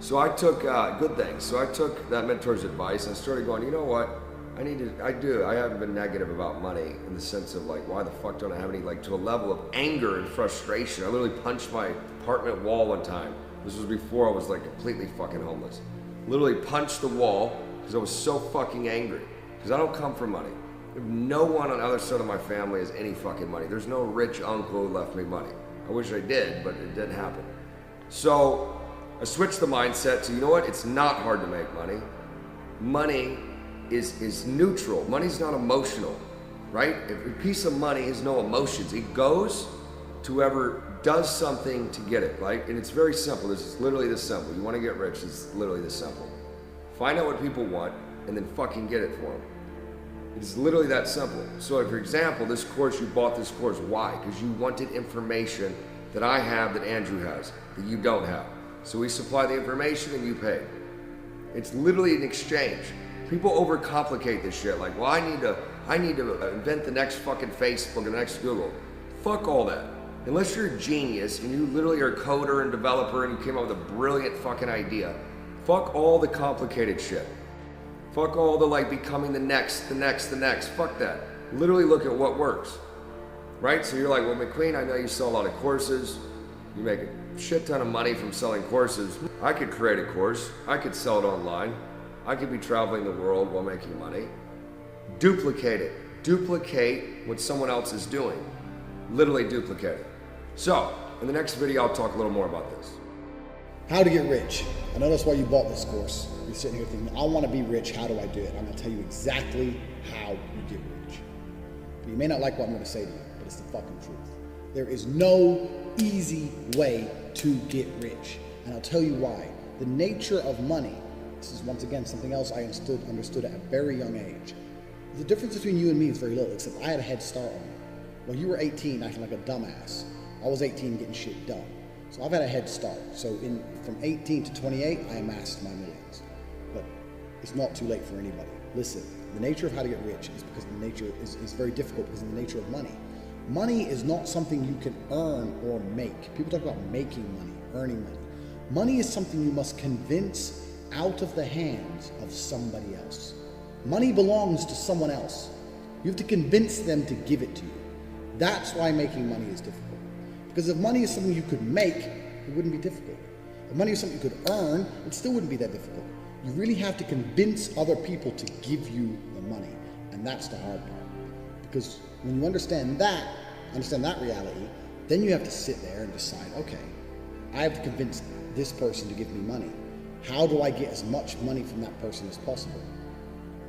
So I took good things. So I took that mentor's advice and I started going, you know what? I haven't been negative about money in the sense of like, why the fuck don't I have any, like to a level of anger and frustration. I literally punched my apartment wall one time. This was before I was like completely fucking homeless. Literally punched the wall because I was so fucking angry. Because I don't come from money. No one on the other side of my family has any fucking money. There's no rich uncle who left me money. I wish I did, but it didn't happen. So I switched the mindset to, you know what? It's not hard to make money. Money is neutral. Money's not emotional, right? A piece of money has no emotions. It goes to whoever does something to get it, right? And it's very simple. This is literally this simple. You want to get rich, it's literally this simple. Find out what people want and then fucking get it for them. It's literally that simple. So for example, this course, you bought this course. Why? Because you wanted information that I have that Andrew has, that you don't have. So we supply the information and you pay. It's literally an exchange. People overcomplicate this shit. Like, well, I need to invent the next fucking Facebook and the next Google. Fuck all that. Unless you're a genius and you literally are a coder and developer and you came up with a brilliant fucking idea. Fuck all the complicated shit. Fuck all the like becoming the next. Fuck that. Literally look at what works. Right? So you're like, well, McQueen, I know you sell a lot of courses. You make a shit ton of money from selling courses. I could create a course. I could sell it online. I could be traveling the world while making money. Duplicate it. Duplicate what someone else is doing. Literally duplicate it. So, in the next video, I'll talk a little more about this. How to get rich. I know that's why you bought this course. You're sitting here thinking, I want to be rich. How do I do it? I'm going to tell you exactly how you get rich. You may not like what I'm going to say to you, but it's the fucking truth. There is no easy way to get rich. And I'll tell you why. The nature of money, this is once again something else I understood at a very young age. The difference between you and me is very little, except I had a head start on you. Well, you were 18 acting like a dumbass. I was 18 getting shit done. So I've had a head start. So from 18 to 28, I amassed my millions. But it's not too late for anybody. Listen, the nature of how to get rich is because the nature is very difficult because of the nature of money. Money is not something you can earn or make. People talk about making money, earning money. Money is something you must convince out of the hands of somebody else. Money belongs to someone else. You have to convince them to give it to you. That's why making money is difficult. Because if money is something you could make, it wouldn't be difficult. If money is something you could earn, it still wouldn't be that difficult. You really have to convince other people to give you the money. And that's the hard part. Because when you understand that reality, then you have to sit there and decide, okay, I have to convince this person to give me money. How do I get as much money from that person as possible?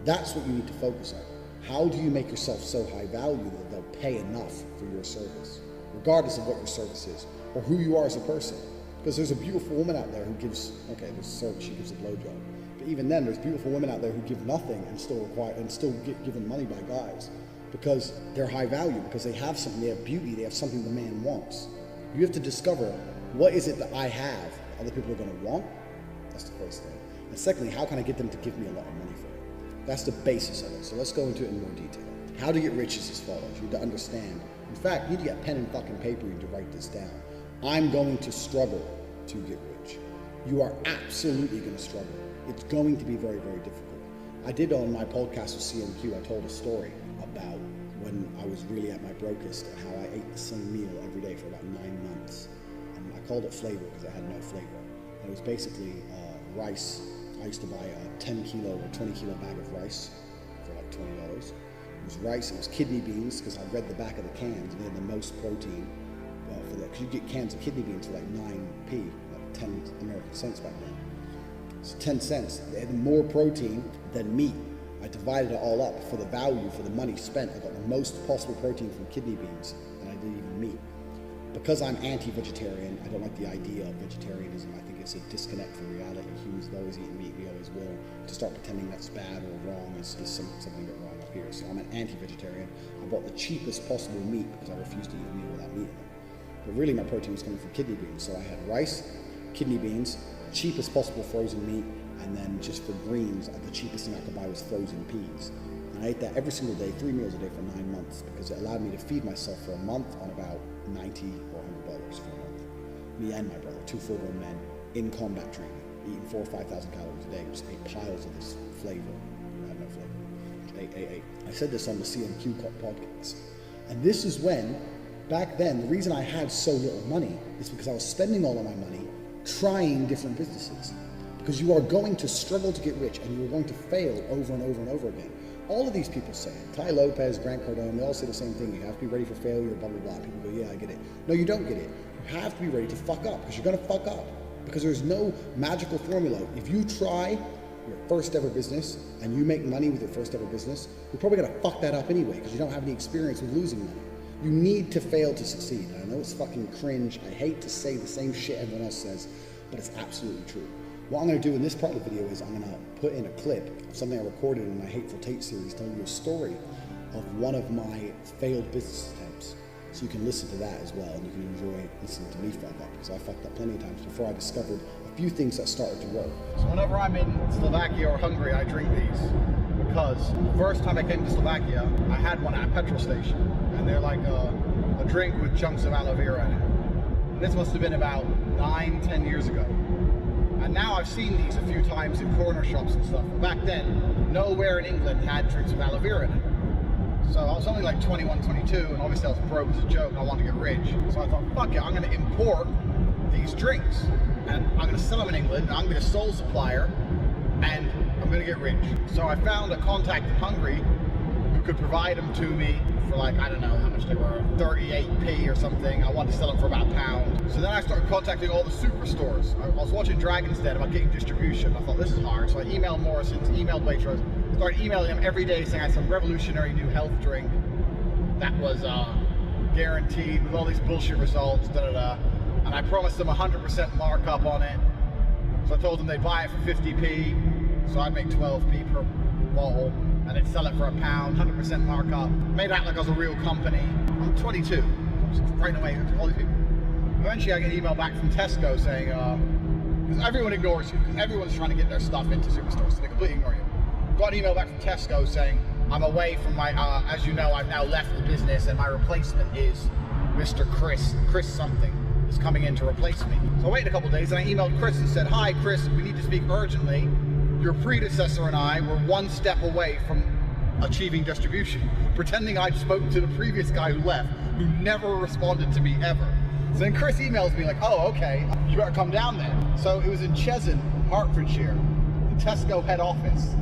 That's what you need to focus on. How do you make yourself so high value that they'll pay enough for your service, regardless of what your service is, or who you are as a person? Because there's a beautiful woman out there who gives, okay, there's a service, she gives a blowjob. But even then, there's beautiful women out there who give nothing and still get given money by guys. because they're high value, because they have something, they have beauty, they have something the man wants. You have to discover, what is it that I have that other people are going to want? That's the first thing. And secondly, how can I get them to give me a lot of money for it? That's the basis of it. So let's go into it in more detail. How to get rich is as follows. You need to understand. In fact, you need to get pen and fucking paper. You need to write this down. I'm going to struggle to get rich. You are absolutely going to struggle. It's going to be very, very difficult. I did on my podcast with CMQ, I told a story about when I was really at my brokest and how I ate the same meal every day for about 9 months. And I called it flavor because it had no flavor. And it was basically rice. I used to buy a 10 kilo or 20 kilo bag of rice for like $20. It was rice, it was kidney beans, because I read the back of the cans and they had the most protein for that. Because you get cans of kidney beans for like 9p, like 10 American cents back then. It's 10 cents. They had more protein than meat. I divided it all up for the value, for the money spent. I got the most possible protein from kidney beans than I did even meat. Because I'm anti-vegetarian, I don't like the idea of vegetarianism. I think it's a disconnect from reality. Humans have always eaten meat, we always will. To start pretending that's bad or wrong is something a bit wrong up here. So I'm an anti-vegetarian. I bought the cheapest possible meat because I refuse to eat a meal without meat in it. But really my protein was coming from kidney beans. So I had rice, kidney beans, cheapest possible frozen meat, and then just for greens, the cheapest thing I could buy was frozen peas. And I ate that every single day, 3 meals a day for 9 months, because it allowed me to feed myself for a month on about $90 or $100 for a month. Me and my brother, 2 full-grown men, in combat training, eating 4,000 or 5,000 calories a day, just ate piles of this flavor. It had no flavor. Ate. I said this on the CMQ podcast. And this is when, back then, the reason I had so little money is because I was spending all of my money trying different businesses. Because you are going to struggle to get rich and you are going to fail over and over and over again. All of these people say it. Ty Lopez, Grant Cardone, they all say the same thing. You have to be ready for failure, blah, blah, blah. People go, yeah, I get it. No, you don't get it. You have to be ready to fuck up, because you're going to fuck up. Because there's no magical formula. If you try your first ever business and you make money with your first ever business, you're probably going to fuck that up anyway, because you don't have any experience with losing money. You need to fail to succeed. And I know it's fucking cringe. I hate to say the same shit everyone else says, but it's absolutely true. What I'm going to do in this part of the video is I'm going to put in a clip of something I recorded in my Hateful Tate series, telling you a story of one of my failed business attempts. So you can listen to that as well, and you can enjoy listening to me fuck up, because I fucked up plenty of times before I discovered a few things that started to work. So whenever I'm in Slovakia or Hungary, I drink these, because the first time I came to Slovakia, I had one at a petrol station, and they're like a drink with chunks of aloe vera in it. And this must have been about 9-10 years ago. And now I've seen these a few times in corner shops and stuff. But back then, nowhere in England had drinks with aloe vera in it. So I was only like 21, 22, and obviously I was broke as a joke, and I wanted to get rich. So I thought, fuck it, I'm gonna import these drinks. And I'm gonna sell them in England, and I'm gonna be a sole supplier, and I'm gonna get rich. So I found a contact in Hungary who could provide them to me for like, I don't know how much they were, 38p or something. I wanted to sell them for about £1. So then I started contacting all the superstores. I was watching Dragon's Den about getting distribution. I thought, this is hard. So I emailed Morrison's, emailed Waitrose, started emailing them every day saying I had some revolutionary new health drink that was guaranteed with all these bullshit results, and I promised them 100% markup on it. So I told them they'd buy it for 50p, so I'd make 12p per bottle, and they'd sell it for £1, 100% markup. Made out like I was a real company. I'm 22, I'm just writing away to all these people. Eventually I get an email back from Tesco saying, because everyone ignores you, because everyone's trying to get their stuff into superstores, so they completely ignore you. Got an email back from Tesco saying, I'm away from my, as you know, I've now left the business, and my replacement is Mr. Chris something is coming in to replace me. So I waited a couple of days, and I emailed Chris and said, hi Chris, we need to speak urgently. Your predecessor and I were one step away from achieving distribution, pretending I'd spoken to the previous guy who left, who never responded to me ever. So then Chris emails me like, oh, okay, you better come down then. So it was in Cheshunt, Hertfordshire, the Tesco head office.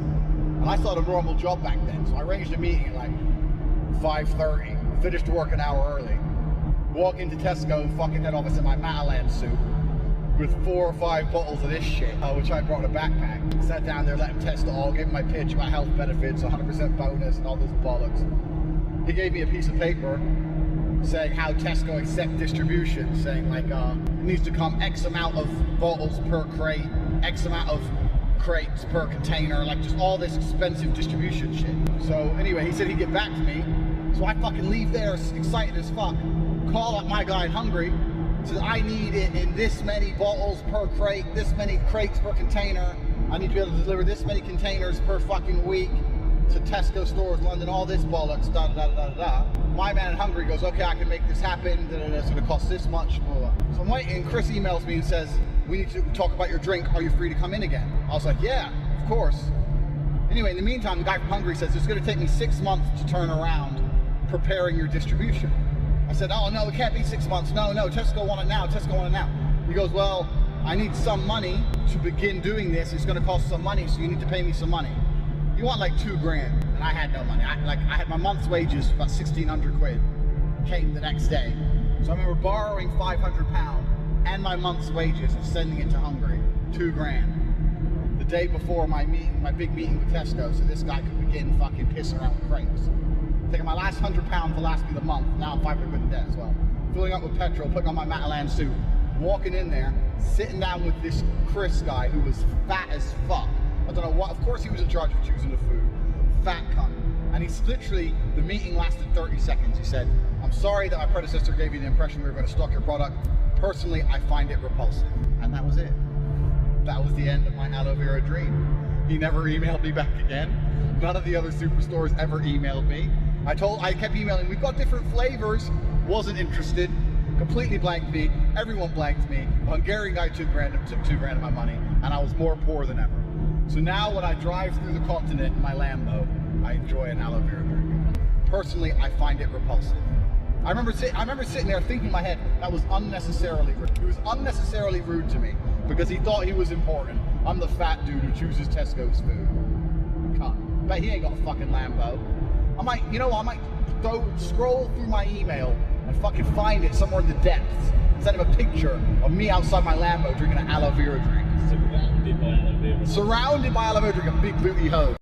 And I thought a normal job back then, so I arranged a meeting at like 5:30, finished work an hour early, walk into Tesco fucking head office in my Matalan suit with 4 or 5 bottles of this shit, which I brought in a backpack. Sat down there, let him test it all, gave him my pitch about health benefits, 100% bonus, and all this bollocks. He gave me a piece of paper saying how Tesco accept distribution, saying like it needs to come X amount of bottles per crate, X amount of crates per container, like just all this expensive distribution shit. So anyway, he said he'd get back to me, So I fucking leave there excited as fuck, call up my guy Hungry, says I need it in this many bottles per crate, this many crates per container, I need to be able to deliver this many containers per fucking week to Tesco stores, London, all this bollocks, da da da da da. My man Hungry goes, okay, I can make this happen, da, da, da, it's gonna cost this much, blah, blah. So I'm waiting, Chris emails me and says, we need to talk about your drink, are you free to come in again? I was like, yeah, of course. Anyway, in the meantime, the guy from Hungry says, it's gonna take me 6 months to turn around preparing your distribution. I said, oh no, it can't be 6 months, no, Tesco want it now, Tesco want it now. He goes, well, I need some money to begin doing this, it's gonna cost some money, so you need to pay me some money. You want like $2 grand, and I had no money. I had my month's wages, about 1,600 quid, came the next day. So I remember borrowing £500 and my month's wages and sending it to Hungary, $2 grand. The day before my meeting, my big meeting with Tesco, so this guy could begin fucking pissing around with crates. Taking my last £100 to last me the month, now I'm 500 quid in debt as well. Filling up with petrol, putting on my Matalan suit, walking in there, sitting down with this Chris guy who was fat as fuck. I don't know what, of course he was in charge of choosing the food. Fat cunt. And he's literally, the meeting lasted 30 seconds. He said, I'm sorry that my predecessor gave you the impression we were going to stock your product. Personally, I find it repulsive. And that was it. That was the end of my aloe vera dream. He never emailed me back again. None of the other superstores ever emailed me. I kept emailing, we've got different flavors. Wasn't interested. Completely blanked me. Everyone blanked me. The Hungarian guy took $2 grand of my money. And I was more poor than ever. So now when I drive through the continent in my Lambo, I enjoy an aloe vera drink. Personally, I find it repulsive. I remember sitting there thinking in my head, that was unnecessarily rude. He was unnecessarily rude to me because he thought he was important. I'm the fat dude who chooses Tesco's food. Cunt. But he ain't got a fucking Lambo. I might scroll through my email and fucking find it somewhere in the depths. Send him a picture of me outside my Lambo drinking an aloe vera drink. Surrounded by aloe vera. Surrounded by aloe vera drink, a big booty hoe.